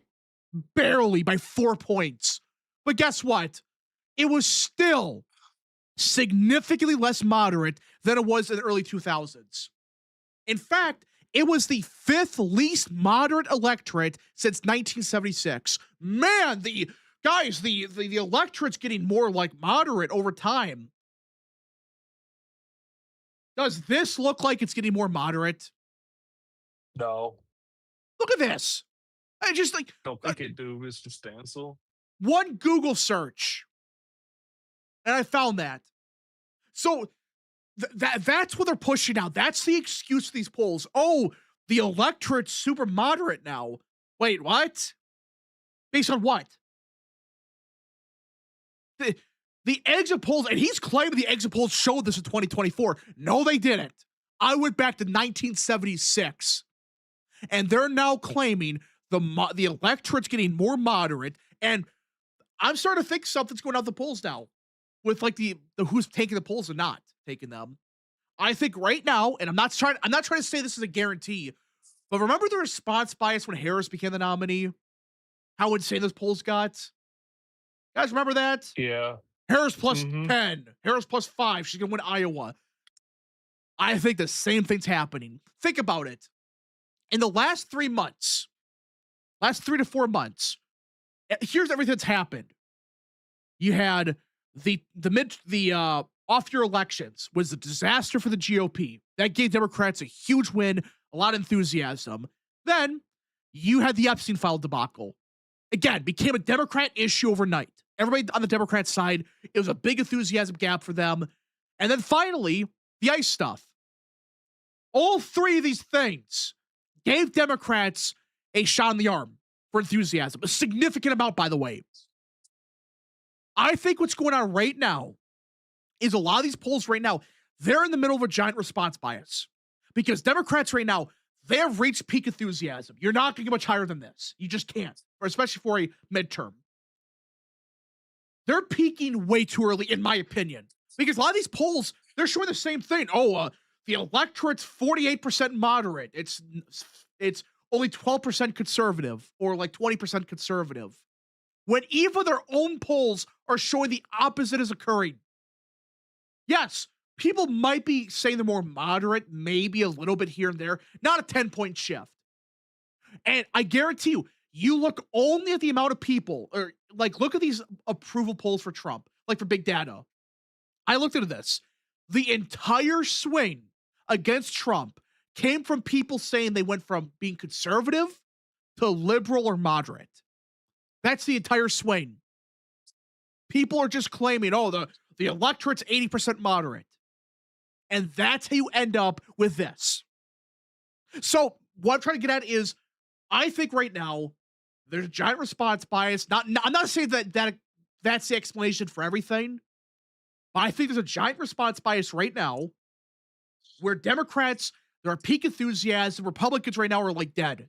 Barely by 4 points. But guess what? It was still significantly less moderate than it was in the early 2000s. In fact, it was the 5th least moderate electorate since 1976. Man, the electorate's getting more like moderate over time. Does this look like it's getting more moderate? No, Look at this. I just like don't think it do, Mr. Stancil. one Google search, and I found that. So that's what they're pushing out. That's the excuse for these polls. Oh, the electorate's super moderate now. Wait, what? Based on what? The exit polls, and he's claiming the exit polls showed this in 2024. No, they didn't. I went back to 1976, and they're now claiming the electorate's getting more moderate. And I'm starting to think something's going out the polls now, with like the who's taking the polls and not taking them. I think right now, and I'm not trying to say this is a guarantee, but remember the response bias when Harris became the nominee? How insane those polls got? You guys remember that? Yeah. Harris plus Mhm. 10, Harris plus 5. She's going to win Iowa. I think the same thing's happening. Think about it. In the last 3 months, last 3 to 4 months, here's everything that's happened. You had the off-year elections was a disaster for the GOP. That gave Democrats a huge win, a lot of enthusiasm. Then you had the Epstein file debacle. Again, became a Democrat issue overnight. Everybody on the Democrat side, it was a big enthusiasm gap for them. And then finally, the ICE stuff. All 3 of these things gave Democrats a shot in the arm for enthusiasm. A significant amount, by the way. I think what's going on right now is a lot of these polls right now, they're in the middle of a giant response bias. Because Democrats right now, they have reached peak enthusiasm. You're not going to get much higher than this. You just can't, or especially for a midterm. They're peaking way too early, in my opinion. Because a lot of these polls, they're showing the same thing. Oh, the electorate's 48% moderate. It's only 12% conservative, or like 20% conservative. When even their own polls are showing the opposite is occurring. Yes, people might be saying they're more moderate, maybe a little bit here and there, not a 10-point shift. And I guarantee you look only at the amount of people, or like look at these approval polls for Trump, like for big data. I looked into this. The entire swing against Trump came from people saying they went from being conservative to liberal or moderate. That's the entire swing. People are just claiming, oh, the electorate's 80% moderate. And that's how you end up with this. So what I'm trying to get at is, I think right now there's a giant response bias. I'm not saying that's the explanation for everything, but I think there's a giant response bias right now where Democrats, they're peak enthusiasm. Republicans right now are like dead.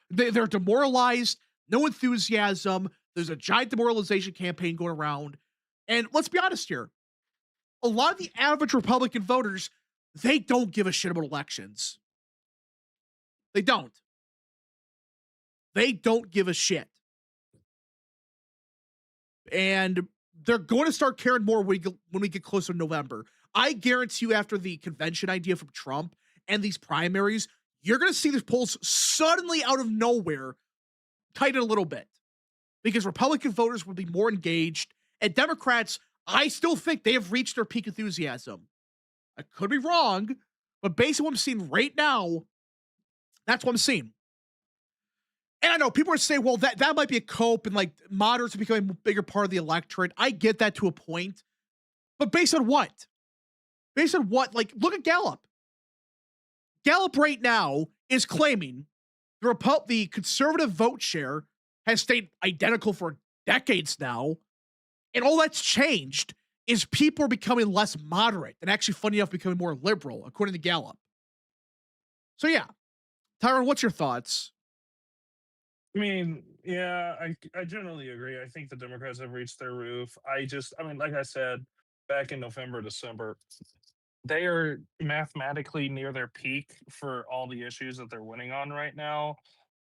They're demoralized, no enthusiasm. There's a giant demoralization campaign going around. And let's be honest here. A lot of the average Republican voters, they don't give a shit about elections. They don't. They don't give a shit. And they're going to start caring more when we get closer to November. I guarantee you, after the convention idea from Trump and these primaries, you're going to see these polls suddenly out of nowhere tighten a little bit, because Republican voters will be more engaged, and Democrats, I still think they have reached their peak enthusiasm. I could be wrong, but based on what I'm seeing right now, that's what I'm seeing. And I know people are saying, well, that might be a cope, and like moderates are becoming a bigger part of the electorate. I get that to a point. But based on what? Based on what? Like, look at Gallup. Gallup right now is claiming the conservative vote share has stayed identical for decades now. And all that's changed is people are becoming less moderate and actually, funny enough, becoming more liberal, according to Gallup. So yeah, Tyron, what's your thoughts? I mean, yeah, I generally agree. I think the Democrats have reached their roof. I mean, like I said, back in November, December, they are mathematically near their peak for all the issues that they're winning on right now.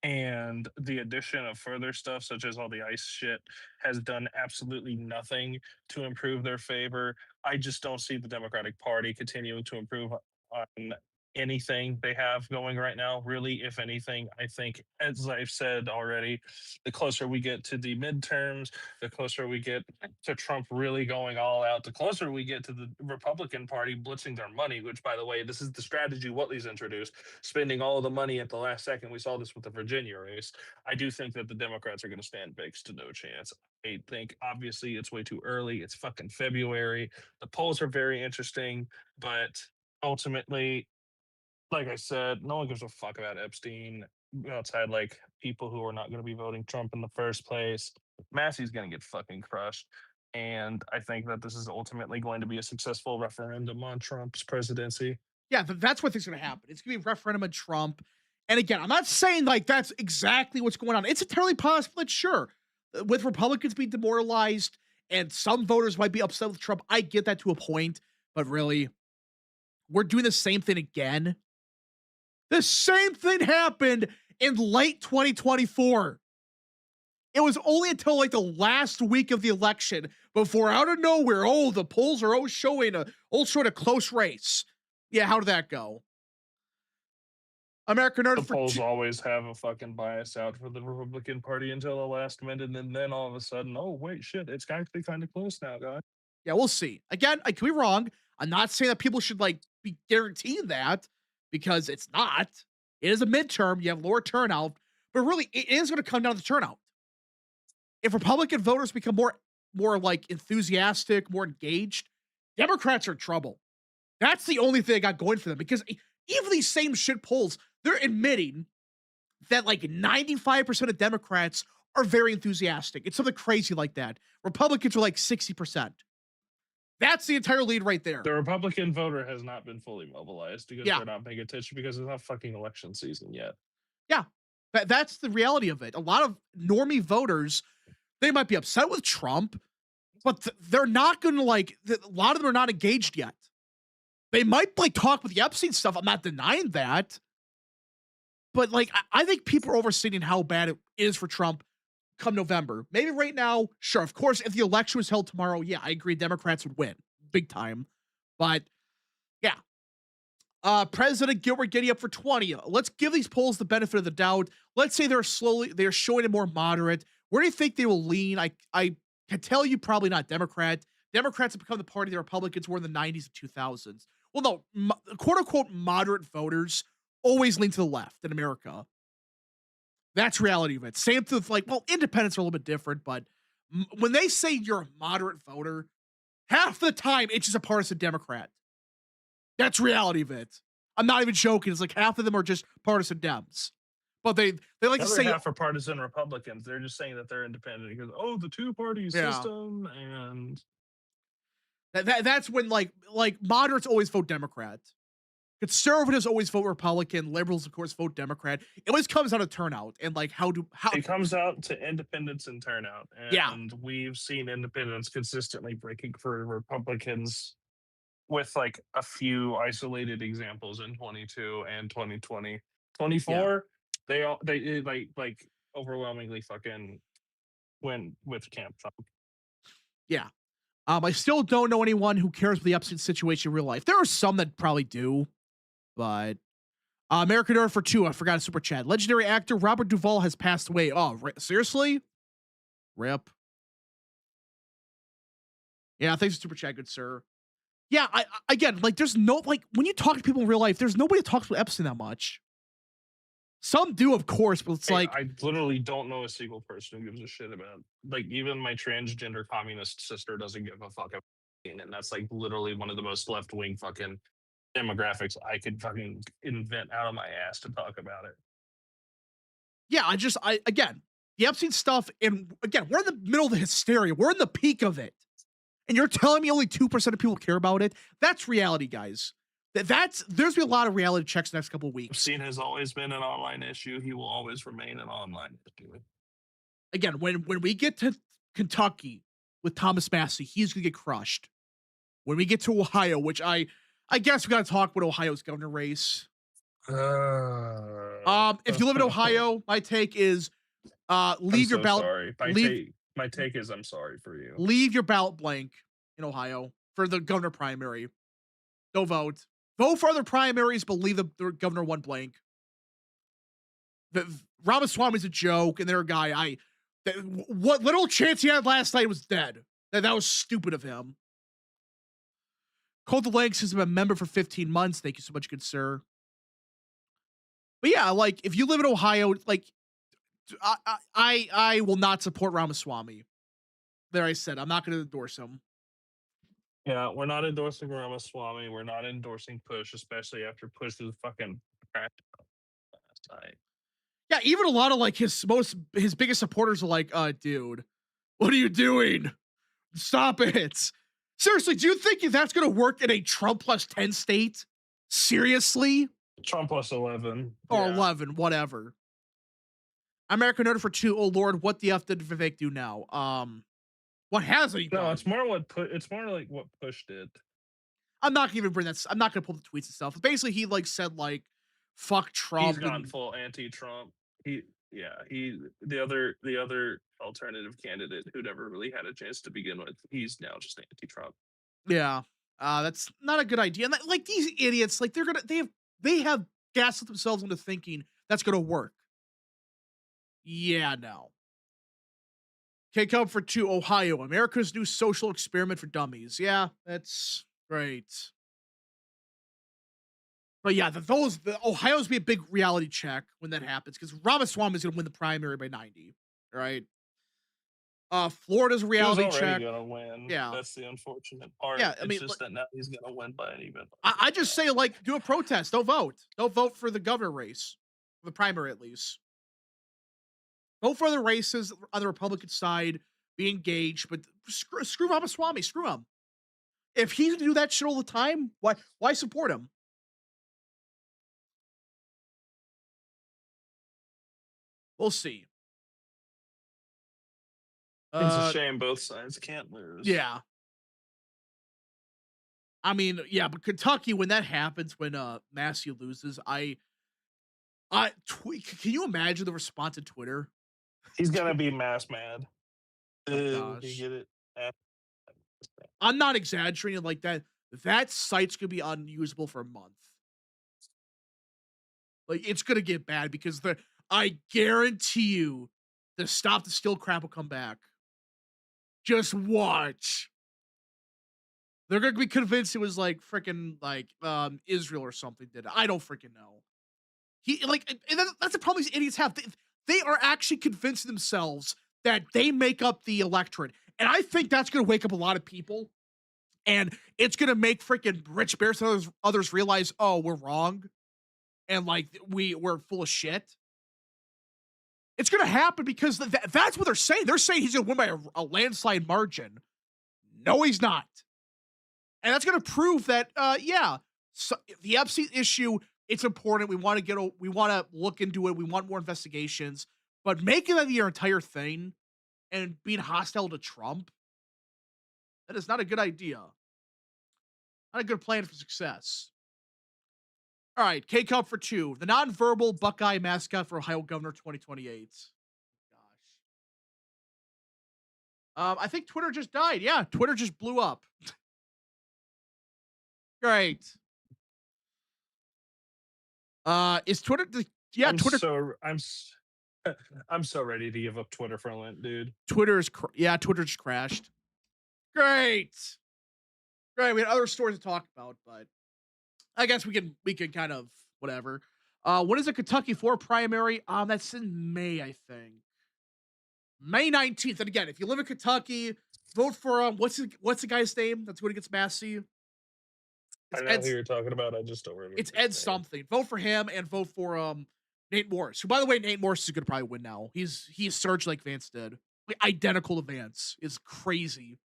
And the addition of further stuff, such as all the ICE shit, has done absolutely nothing to improve their favor. I just don't see the Democratic Party continuing to improve on anything they have going right now. Really, if anything, I think, as I've said already, the closer we get to the midterms, the closer we get to Trump really going all out, the closer we get to the Republican Party blitzing their money, which, by the way, this is the strategy Whatley's introduced, spending all of the money at the last second. We saw this with the Virginia race. I do think that the Democrats are going to stand bakes to no chance. I think, obviously, it's way too early. It's fucking February. The polls are very interesting, but ultimately, like I said, no one gives a fuck about Epstein outside like people who are not going to be voting Trump in the first place. Massey's going to get fucking crushed. And I think that this is ultimately going to be a successful referendum on Trump's presidency. Yeah, that's what is going to happen. It's going to be a referendum on Trump. And again, I'm not saying like that's exactly what's going on. It's entirely possible that sure, with Republicans being demoralized and some voters might be upset with Trump. I get that to a point, but really, we're doing the same thing again. The same thing happened in late 2024. It was only until like the last week of the election before out of nowhere, oh, the polls are always showing a sort of close race. Yeah, how did that go? American Nerd The for polls always have a fucking bias out for the Republican Party until the last minute, and then all of a sudden, oh wait, shit, it's actually kind of close now, guys. yeah, we'll see. Again, I could be wrong. I'm not saying that people should like be guaranteeing that because it's not. It is a midterm. You have lower turnout, but really, it is going to come down to turnout. If Republican voters become more like enthusiastic, more engaged, Democrats are in trouble. That's the only thing I got going for them because even these same shit polls, they're admitting that like 95% of Democrats are very enthusiastic. It's something crazy like that. Republicans are like 60%. That's the entire lead right there. The Republican voter has not been fully mobilized because Yeah. they're not paying attention because it's not fucking election season yet. Yeah. That's the reality of it. A lot of normie voters, they might be upset with Trump, but they're not going to like, a lot of them are not engaged yet. They might like talk with the Epstein stuff. I'm not denying that. But like, I think people are overstating how bad it is for Trump come November. Maybe right now, sure. Of course, if the election was held tomorrow, yeah, I agree. Democrats would win big time. But yeah, President Gilbert getting up for 20. Let's give these polls the benefit of the doubt. Let's say they're showing it more moderate. Where do you think they will lean? I can tell you probably not Democrat. Democrats have become the party the Republicans were in the 90s and 2000s. Well, no, quote unquote moderate voters always lean to the left in America. That's reality of it. Same thing with like, well, independents are a little bit different, but when they say you're a moderate voter, half the time it's just a partisan Democrat. That's reality of it. I'm not even joking. It's like half of them are just partisan Dems. But they like to say half are partisan Republicans. They're just saying that they're independent because the two party system and that's when like moderates always vote Democrat. Conservatives always vote Republican. Liberals, of course, vote Democrat. It always comes out of turnout and like how it comes out to independence and turnout. And we've seen independents consistently breaking for Republicans with like a few isolated examples in 22 and 2020. 24, they like overwhelmingly fucking went with Camp Trump. Yeah. I still don't know anyone who cares about the Epstein situation in real life. There are some that probably do, but American Nerd for 2, I forgot a super chat. Legendary actor Robert Duvall has passed away. Oh, seriously? Rip. Yeah, thanks for super chat, good sir. Yeah, I again, like, there's no, like, when you talk to people in real life, there's nobody that talks about Epstein that much. Some do, of course, but it's like, I literally don't know a single person who gives a shit about. Like, even my transgender communist sister doesn't give a fuck about Epstein, and that's like literally one of the most left wing fucking demographics I could fucking invent out of my ass to talk about it. yeah, again, the Epstein stuff, and again, we're in the middle of the hysteria. We're in the peak of it. and you're telling me only 2% of people care about it. That's reality, guys. There's been a lot of reality checks the next couple of weeks. Epstein has always been an online issue. He will always remain an online issue. Again, when we get to Kentucky with Thomas Massey, he's gonna get crushed. When we get to Ohio, which I guess we got to talk about Ohio's governor race. If you live in Ohio, my take is I'm leave your so ballot sorry. leave My take is I'm sorry for you. leave your ballot blank in Ohio for the governor primary. Don't vote. Vote for other primaries, but leave the governor one blank. Ramaswamy's a joke, and they're a guy. What little chance he had last night was dead. That was stupid of him. Cole DeLanks has been a member for 15 months. Thank you so much, good sir. But yeah, like if you live in Ohio, like I will not support Ramaswamy. There, I said I'm not going to endorse him. Yeah, we're not endorsing Ramaswamy. We're not endorsing Push, especially after Push is fucking crashed last night. Yeah, even a lot of like his biggest supporters are like, dude, what are you doing? Stop it. Seriously, do you think that's going to work in a Trump plus 10 state? Seriously? Trump plus 11. Or Yeah. 11, whatever. American Noted for 2. Oh Lord, what the F did Vivek do now? What has he done? No, it's more like what Push did. I'm not gonna even bring that. I'm not gonna pull the tweets and stuff. Basically, he like said like, "Fuck Trump." He's gone full anti-Trump. The other alternative candidate who never really had a chance to begin with. He's now just anti-Trump. Yeah, that's not a good idea. And like these idiots, like they have gaslit themselves into thinking that's gonna work. Yeah, no. Okay, come for 2. Ohio, America's new social experiment for dummies. Yeah, that's great. But yeah, Ohio's be a big reality check when that happens because Ramaswamy is going to win the primary by 90, right? Florida's a reality He was already check. gonna win. Yeah, That's the unfortunate part. yeah. I It's mean, just that now he's gonna win by an even. I just say like do a protest. Don't vote. Don't vote for the governor race, the primary at least. Vote for other races on the Republican side. Be engaged, but screw Ramaswamy. Screw him. If he's gonna do that shit all the time, why support him? We'll see. It's a shame both sides can't lose. Yeah. I mean, yeah, but Kentucky, when that happens, when Massey loses, can you imagine the response on Twitter? He's gonna be mass mad. Oh, You gosh. get it? I'm not exaggerating like that. That site's gonna be unusable for a month. Like it's gonna get bad because I guarantee you the stop the steal crap will come back. Just watch. They're gonna be convinced it was like freaking like Israel or something did it. I don't freaking know. That's the problem these idiots have. They are actually convincing themselves that they make up the electorate. And I think that's gonna wake up a lot of people. And it's gonna make freaking Rich Bears and others realize, oh, we're wrong. And like we're full of shit. It's gonna happen because that's what they're saying. They're saying he's gonna win by a landslide margin. No, he's not. And that's going to prove that, so the Epstein issue, it's important. We want to look into it. We want more investigations. But making that your entire thing and being hostile to Trump, that is not a good idea. Not a good plan for success. All right, K-Cup for 2. The nonverbal Buckeye mascot for Ohio Governor 2028. Gosh. I think Twitter just died. Yeah, Twitter just blew up. Great. Is Twitter? Yeah, Twitter. I'm so ready to give up Twitter for Lent, dude. Twitter just crashed. Great. Great. We had other stories to talk about, but I guess we can kind of whatever. When is the Kentucky 4 primary? That's in May, I think. May 19th. And again, if you live in Kentucky, vote for what's the guy's name that's going against Massey? I know who you're talking about. I just don't remember. It's Ed something. Vote for him and vote for Nate Morris. Who, by the way, Nate Morris is gonna probably win now. He's surged like Vance did. Like, identical to Vance. Is crazy.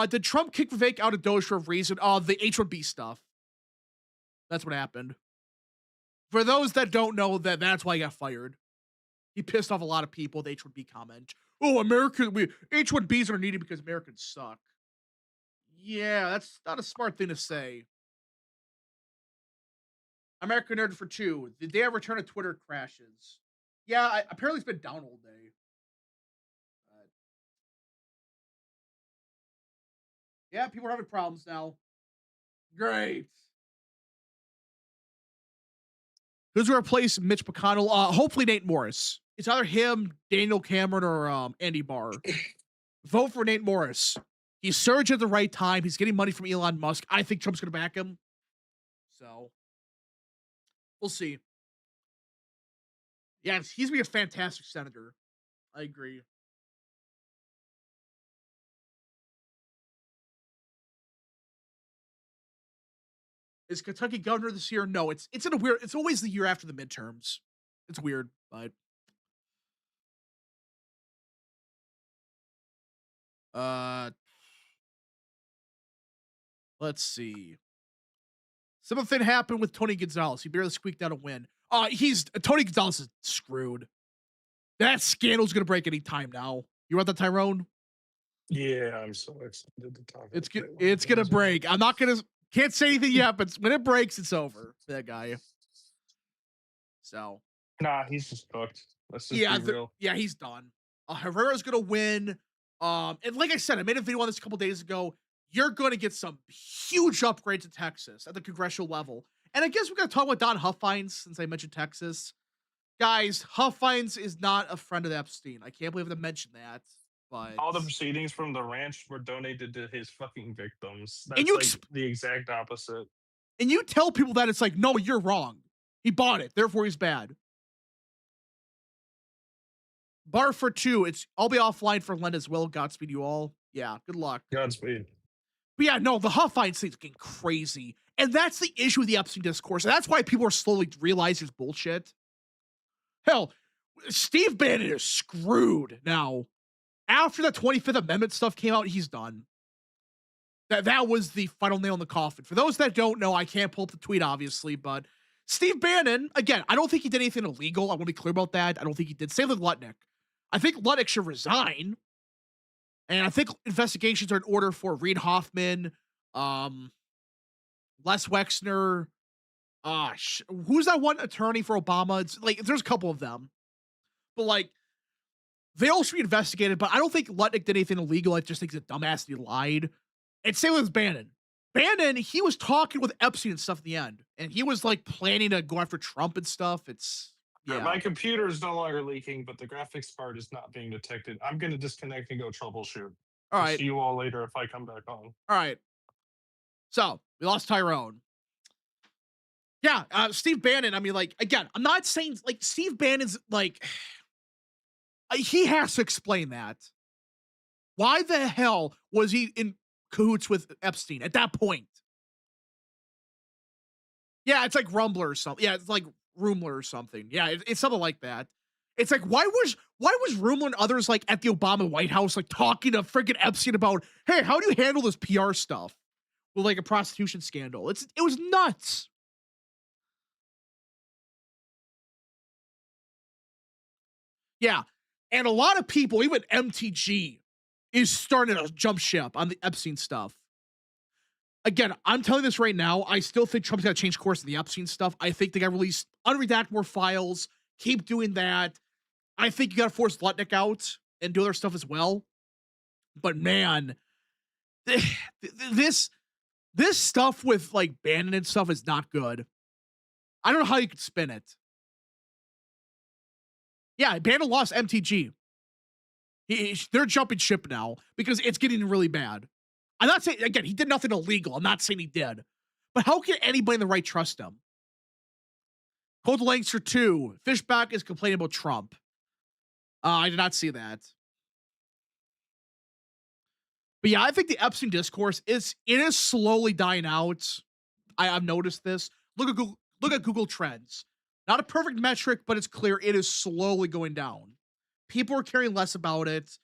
Did Trump kick Vivek out of Doge for a reason? The H-1B stuff. That's what happened. For those that don't know, that's why he got fired. He pissed off a lot of people with H-1B comment. Oh, H-1Bs are needed because Americans suck. Yeah, that's not a smart thing to say. American Nerd for 2. The day I return to Twitter crashes. Yeah, apparently it's been down all day. Yeah, people are having problems now. Great. Who's going to replace Mitch McConnell? Hopefully Nate Morris. It's either him, Daniel Cameron, or Andy Barr. Vote for Nate Morris. He's surged at the right time. He's getting money from Elon Musk. I think Trump's going to back him. So, we'll see. Yeah, he's going to be a fantastic senator. I agree. Is Kentucky governor this year? No, it's in a weird. It's always the year after the midterms. It's weird, but let's see. Something happened with Tony Gonzalez. He barely squeaked out a win. Tony Gonzalez is screwed. That scandal's gonna break any time now. You want that, Tyrone? Yeah, I'm so excited to talk. It's gonna break. I'm not gonna can't say anything yet, but when it breaks, it's over. That guy. So nah, he's just cooked. Let's just be real. Yeah, he's done. Herrera's gonna win. And like I said, I made a video on this a couple days ago. You're gonna get some huge upgrades in Texas at the congressional level. And I guess we're gonna talk about Don Huffines since I mentioned Texas. Guys, Huffines is not a friend of Epstein. I can't believe I mentioned that. But all the proceedings from the ranch were donated to his fucking victims. And That's the exact opposite. And you tell people that it's like, no, you're wrong. He bought it, therefore he's bad. Bar for 2. I'll be offline for Lent as well. Godspeed you all. Yeah, good luck. Godspeed. But yeah, no, the Huffines thing's getting crazy. And that's the issue with the Epstein discourse. And that's why people are slowly realizing it's bullshit. Hell, Steve Bannon is screwed now. After the 25th Amendment stuff came out, he's done. That was the final nail in the coffin. For those that don't know, I can't pull up the tweet, obviously, but Steve Bannon, again, I don't think he did anything illegal. I want to be clear about that. I don't think he did. Same with Lutnick. I think Lutnick should resign. And I think investigations are in order for Reid Hoffman, Les Wexner. Who's that one attorney for Obama? It's like, there's a couple of them. But like, they all should be investigated, but I don't think Lutnick did anything illegal. I just think he's a dumbass and he lied. And same with Bannon. Bannon, he was talking with Epstein and stuff at the end. And he was like planning to go after Trump and stuff. Yeah. My computer is no longer leaking, but the graphics part is not being detected. I'm going to disconnect and go troubleshoot. All right. See you all later if I come back on. All right. So, we lost Tyrone. Yeah, Steve Bannon, I mean, like, again, I'm not saying, like, Steve Bannon's, like, he has to explain that. Why the hell was he in cahoots with Epstein at that point? Yeah, it's like Rumbler or something. Yeah, it's like Rumler or something. Yeah, it's something like that. It's like, why was Rumler and others, like, at the Obama White House, like, talking to freaking Epstein about, hey, how do you handle this PR stuff with, like, a prostitution scandal? It was nuts. Yeah, and a lot of people, even MTG, is starting to jump ship on the Epstein stuff. Again, I'm telling this right now. I still think Trump's got to change course in the Epstein stuff. I think they got to release, unredact more files. Keep doing that. I think you got to force Lutnick out and do other stuff as well. But man, this stuff with like Bannon and stuff is not good. I don't know how you could spin it. Yeah, Bannon lost MTG. They're jumping ship now because it's getting really bad. I'm not saying, again, he did nothing illegal. I'm not saying he did. But how can anybody in the right trust him? Cold Lancer 2. Fishback is complaining about Trump. I did not see that. But yeah, I think the Epstein discourse is slowly dying out. I've noticed this. Look at Google Trends. Not a perfect metric, but it's clear it is slowly going down. People are caring less about it.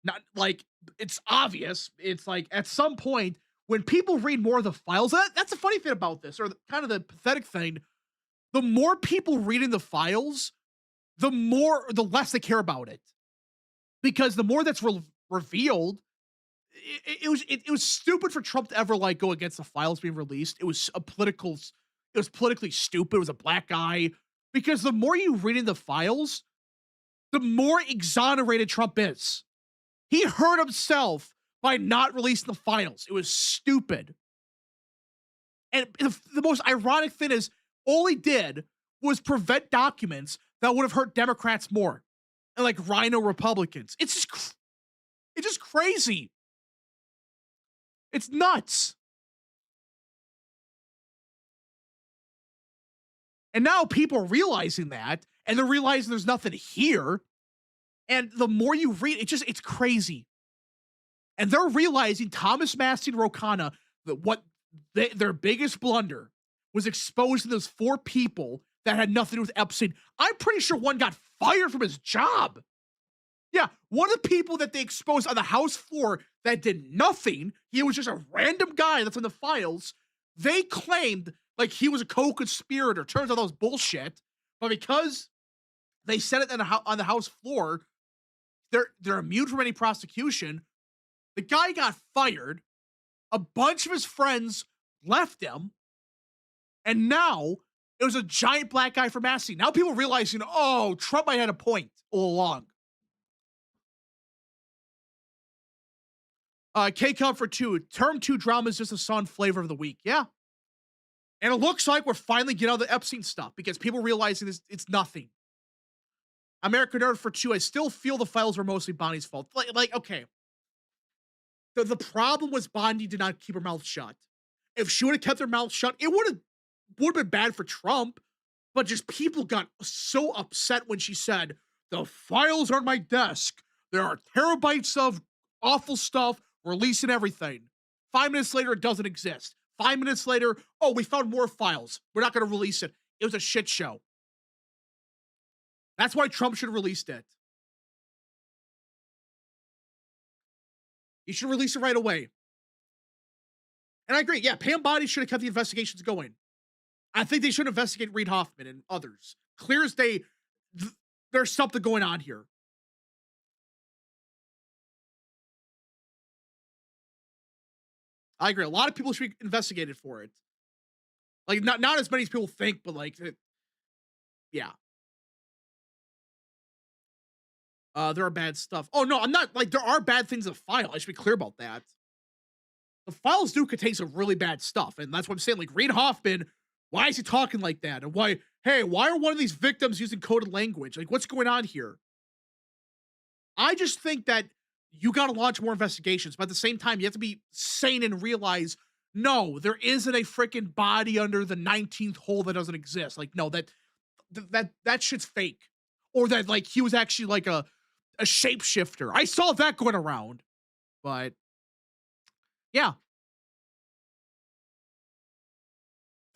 Not like it's obvious. It's like at some point when people read more of the files, that's the funny thing about this, or kind of the pathetic thing. The more people reading the files, the less they care about it, because the more that's revealed, it was stupid for Trump to ever like go against the files being released. It was politically stupid. It was a black guy, because the more you read in the files, the more exonerated Trump is. He hurt himself by not releasing the files. It was stupid. And the most ironic thing is, all he did was prevent documents that would have hurt Democrats more, and like Rhino Republicans. It's just crazy. It's nuts. And now people are realizing that, and they're realizing there's nothing here. And the more you read, it's crazy. And they're realizing Thomas Massie and Ro Khanna, that their biggest blunder was exposing those 4 people that had nothing to do with Epstein. I'm pretty sure one got fired from his job. Yeah, one of the people that they exposed on the House floor that did nothing, he was just a random guy that's in the files. They claimed like he was a co-conspirator. Turns out that was bullshit. But because they said it on the House floor, they're immune from any prosecution. The guy got fired. A bunch of his friends left him. And now it was a giant black guy for Massey. Now people realizing, oh, Trump might have had a point all along. K-Cup for 2. Term 2 drama is just a sun flavor of the week. Yeah. And it looks like we're finally getting out of the Epstein stuff because people realizing it's nothing. American Nerd for 2. I still feel the files were mostly Bonnie's fault. Like okay. The problem was Bondi did not keep her mouth shut. If she would have kept her mouth shut, it would have been bad for Trump. But just people got so upset when she said, the files are on my desk. There are terabytes of awful stuff, releasing everything. 5 minutes later, it doesn't exist. 5 minutes later, oh, we found more files. We're not going to release it. It was a shit show. That's why Trump should have released it. He should release it right away. And I agree. Yeah, Pam Bondi should have kept the investigations going. I think they should investigate Reid Hoffman and others. Clear as day, there's something going on here. I agree. A lot of people should be investigated for it. Like, not as many as people think, but like, yeah. There are bad stuff. Oh, no, I'm not, like, there are bad things in the file. I should be clear about that. The files do contain some really bad stuff, and that's what I'm saying. Like, Reid Hoffman, why is he talking like that? And why are one of these victims using coded language? Like, what's going on here? I just think that you got to launch more investigations, but at the same time, you have to be sane and realize, no, there isn't a freaking body under the 19th hole that doesn't exist. Like, no, that shit's fake. Or that, like, he was actually like a shapeshifter. I saw that going around. But yeah.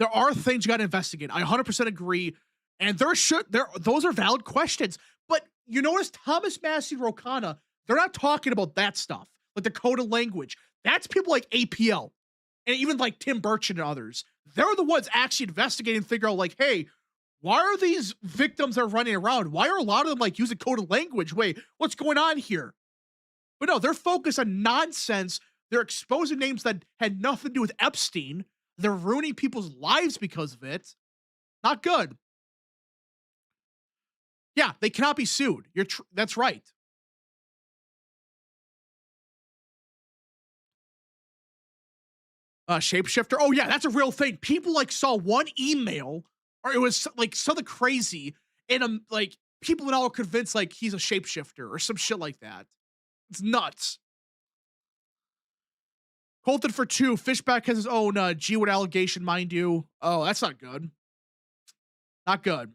There are things you got to investigate. I 100% agree. And those are valid questions. But you notice Thomas Massie and Ro Khanna, they're not talking about that stuff. Like the coded language. That's people like APL. And even like Tim Burchett and others. They're the ones actually investigating and figure out like, hey, why are these victims that are running around? Why are a lot of them like using coded language? Wait, what's going on here? But no, they're focused on nonsense. They're exposing names that had nothing to do with Epstein. They're ruining people's lives because of it. Not good. Yeah, they cannot be sued. That's right. Shapeshifter. Oh yeah, that's a real thing. People like saw one email, or it was like something crazy, and like people now are convinced like he's a shapeshifter or some shit like that. It's nuts. Colton for 2. Fishback has his own G-Wood allegation, mind you. Oh, that's not good. Not good.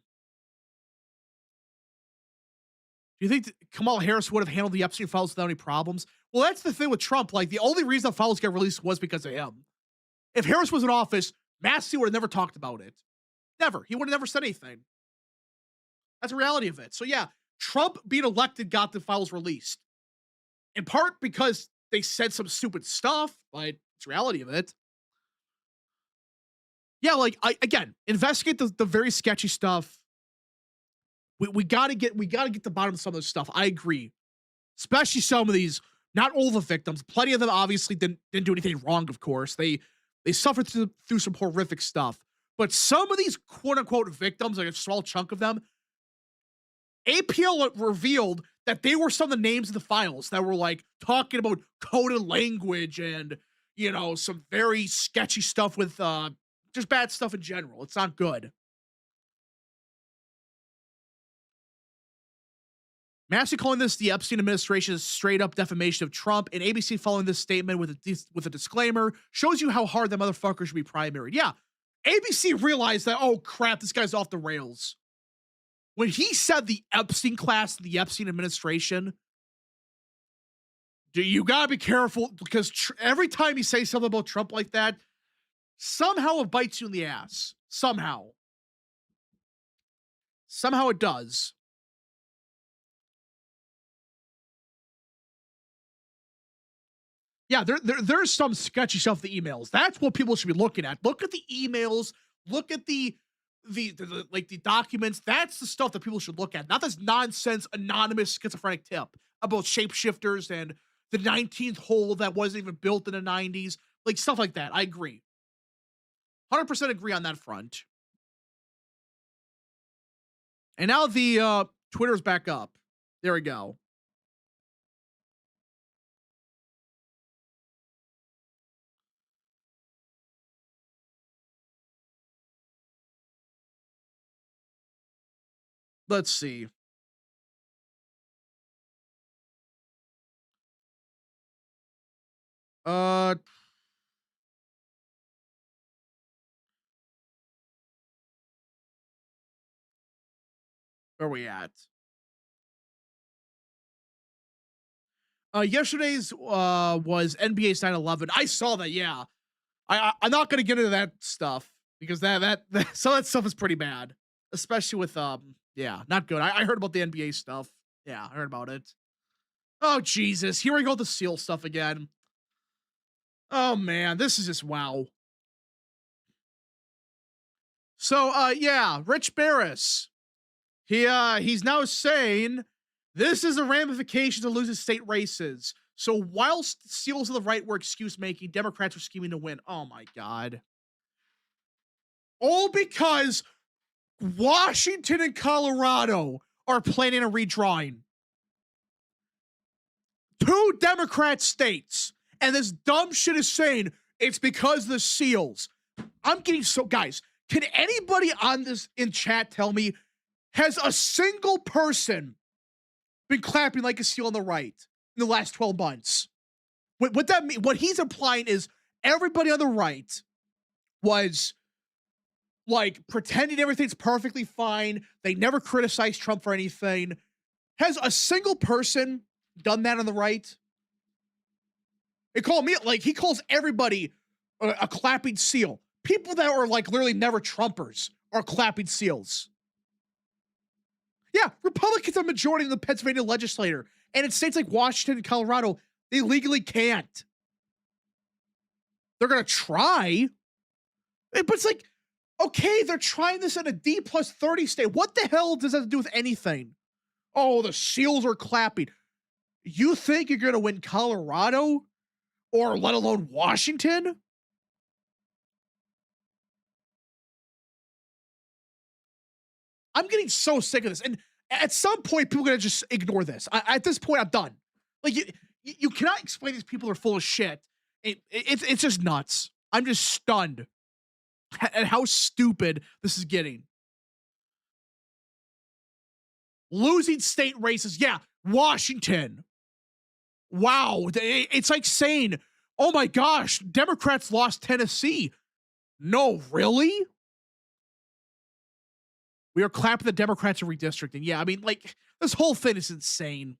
Do you think Kamala Harris would have handled the Epstein files without any problems? Well, that's the thing with Trump. Like, the only reason the files get released was because of him. If Harris was in office, Massey would have never talked about it. Never. He would have never said anything. That's the reality of it. So, yeah, Trump being elected got the files released. in part because they said some stupid stuff, but it's reality of it. Yeah, like again, investigate the very sketchy stuff. We gotta get to the bottom of some of this stuff. I agree, especially some of these. Not all the victims. Plenty of them obviously didn't do anything wrong. Of course, they suffered through some horrific stuff. But some of these quote unquote victims, like a small chunk of them, APL revealed that they were some of the names of the files that were like talking about coded language and some very sketchy stuff with just bad stuff in general. It's not good. Massey calling this the Epstein administration's straight up defamation of Trump, and ABC following this statement with a disclaimer shows you how hard that motherfucker should be primaried. Yeah, ABC realized that, oh crap, this guy's off the rails. When he said the Epstein class, the Epstein administration, you gotta be careful because every time you say something about Trump like that, somehow it bites you in the ass. Somehow it does. Yeah, there's some sketchy stuff in the emails. That's what people should be looking at. Look at the emails. Look at the documents. That's the stuff that people should look at. Not this nonsense anonymous schizophrenic tip about shapeshifters and the 19th hole that wasn't even built in the 90s. Like stuff like that. I agree. 100% agree on that front. And now the Twitter's back up. There we go. Let's see. Where are we at? Yesterday's was NBA's 9/11. I saw that. Yeah, I'm not gonna get into that stuff because that some of that stuff is pretty bad, especially with yeah, not good. I heard about the NBA stuff. Yeah, I heard about it. Oh Jesus, here we go with the SEAL stuff again. Oh man, this is just wow. So yeah, Rich Barris. He's now saying this is a ramification to losing state races. So whilst SEALs of the right were excuse making, Democrats were scheming to win. Oh my God. All because Washington and Colorado are planning a redrawing. Two Democrat states. And this dumb shit is saying it's because of the SEALs. I'm getting so, guys, can anybody on this in chat tell me, has a single person been clapping like a SEAL on the right in the last 12 months? What that mean? What he's implying is everybody on the right was like pretending everything's perfectly fine. They never criticized Trump for anything. Has a single person done that on the right? They call me, like, he calls everybody a clapping SEAL. People that are like literally never Trumpers are clapping SEALs. Yeah, Republicans are majority in the Pennsylvania legislature. And in states like Washington and Colorado, they legally can't. They're going to try. But it's like, okay, they're trying this in a D+30 state. What the hell does that have to do with anything? Oh, the SEALs are clapping. You think you're going to win Colorado? Or let alone Washington? I'm getting so sick of this. And at some point, people are going to just ignore this. At this point, I'm done. Like, you cannot explain these people are full of shit. It's just nuts. I'm just stunned at how stupid this is getting. Losing state races. Yeah, Washington. Wow. It's like saying, oh my gosh, Democrats lost Tennessee. No, really? We are clapping the Democrats are redistricting. Yeah, I mean, like, this whole thing is insane.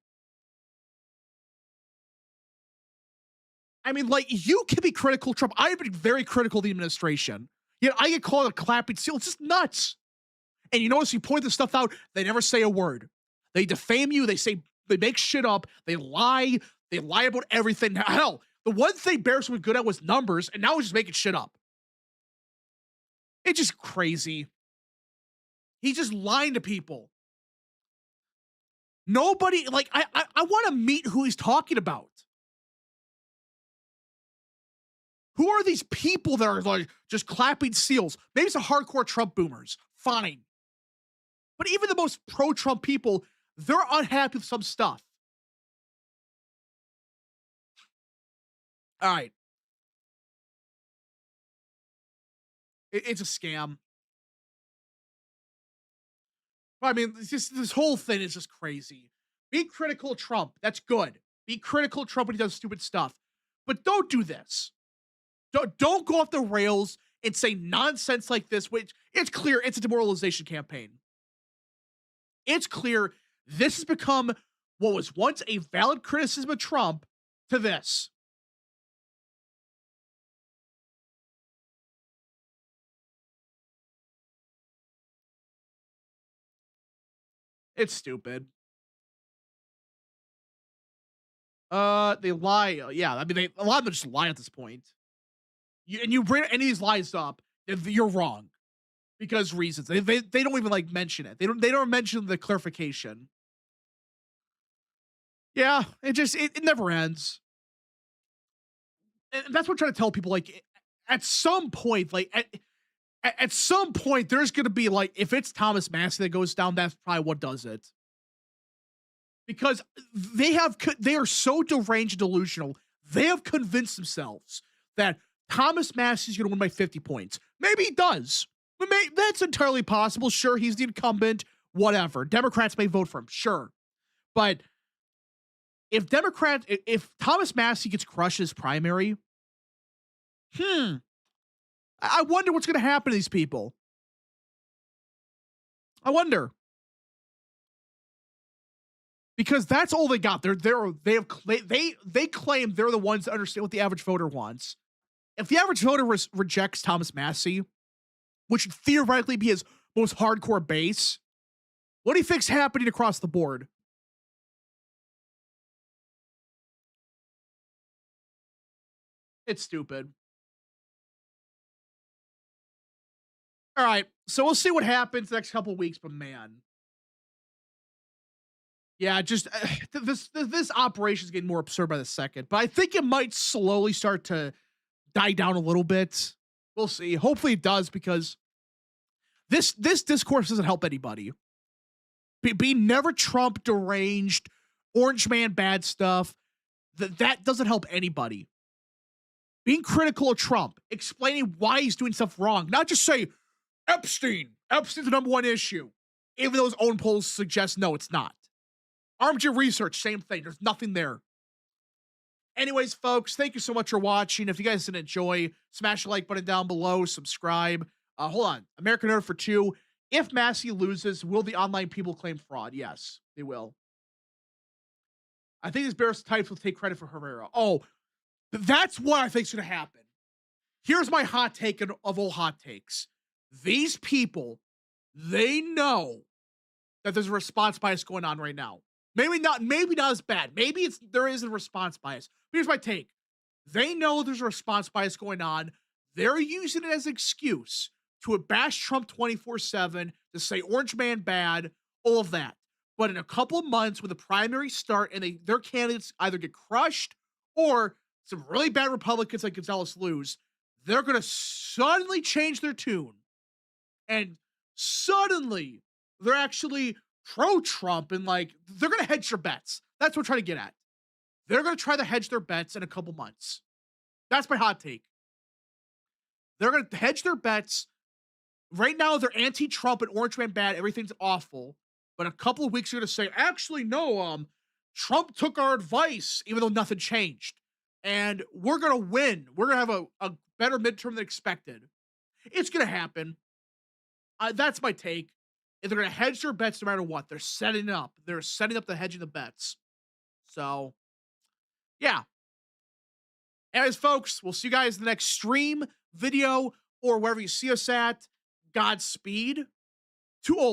I mean, like, you can be critical of Trump. I have been very critical of the administration. Yet I get called a clapping seal. It's just nuts. And you notice you point this stuff out, they never say a word. They defame you. They say, they make shit up. They lie. They lie about everything. Hell, the one thing Bears were good at was numbers, and now he's just making shit up. It's just crazy. He's just lying to people. Nobody, like, I want to meet who he's talking about. Who are these people that are like just clapping seals? Maybe it's the hardcore Trump boomers. Fine. But even the most pro-Trump people, they're unhappy with some stuff. All right. It's a scam. I mean, it's just this whole thing is just crazy. Be critical of Trump. That's good. Be critical of Trump when he does stupid stuff. But don't do this. Don't go off the rails and say nonsense like this, which it's clear it's a demoralization campaign. It's clear this has become what was once a valid criticism of Trump to this. It's stupid. They lie. Yeah, I mean, a lot of them just lie at this point. You bring any of these lies up, you're wrong because reasons. They don't even like mention it. They don't mention the clarification. Yeah, it never ends. And that's what I'm trying to tell people. Like, at some point, at some point, there's gonna be like, if it's Thomas Massey that goes down, that's probably what does it. Because they are so deranged and delusional. They have convinced themselves that Thomas Massey's going to win by 50 points. Maybe he does. That's entirely possible. Sure, he's the incumbent. Whatever. Democrats may vote for him. Sure, but if Thomas Massey gets crushed in his primary, I wonder what's going to happen to these people. I wonder. Because that's all they got. They claim they're the ones that understand what the average voter wants. If the average voter rejects Thomas Massey, which would theoretically be his most hardcore base, what do you think's happening across the board? It's stupid. All right, so we'll see what happens the next couple of weeks, but man. Yeah, just this operation is getting more absurd by the second, but I think it might slowly start to die down a little bit. We'll see. Hopefully it does, because this discourse doesn't help anybody. Be never Trump deranged, orange man bad stuff. That doesn't help anybody. Being critical of Trump, explaining why he's doing stuff wrong, not just say Epstein. Epstein's the number one issue, even though his own polls suggest no, it's not. Armchair research, same thing. There's nothing there. Anyways, folks, thank you so much for watching. If you guys did enjoy, smash the like button down below, subscribe. Hold on. American Nerd for 2. If Massey loses, will the online people claim fraud? Yes, they will. I think these Bears types will take credit for Herrera. Oh, that's what I think is going to happen. Here's my hot take of all hot takes. These people, they know that there's a response bias going on right now. Maybe not as bad. Maybe there is a response bias. But here's my take. They know there's a response bias going on. They're using it as an excuse to bash Trump 24/7, to say orange man bad, all of that. But in a couple of months, when the primaries start and their candidates either get crushed or some really bad Republicans like Gonzalez lose, they're going to suddenly change their tune. And suddenly, they're actually pro-Trump, and like, they're going to hedge their bets. That's what we're trying to get at. They're going to try to hedge their bets in a couple months. That's my hot take. They're going to hedge their bets. Right now, they're anti-Trump and orange man bad. Everything's awful. But a couple of weeks, you're going to say, actually, no, Trump took our advice, even though nothing changed. And we're going to win. We're going to have a better midterm than expected. It's going to happen. That's my take. If they're going to hedge their bets no matter what, they're setting up. They're setting up the hedging the bets. So, yeah. Anyways, folks, we'll see you guys in the next stream, video, or wherever you see us at. Godspeed to all.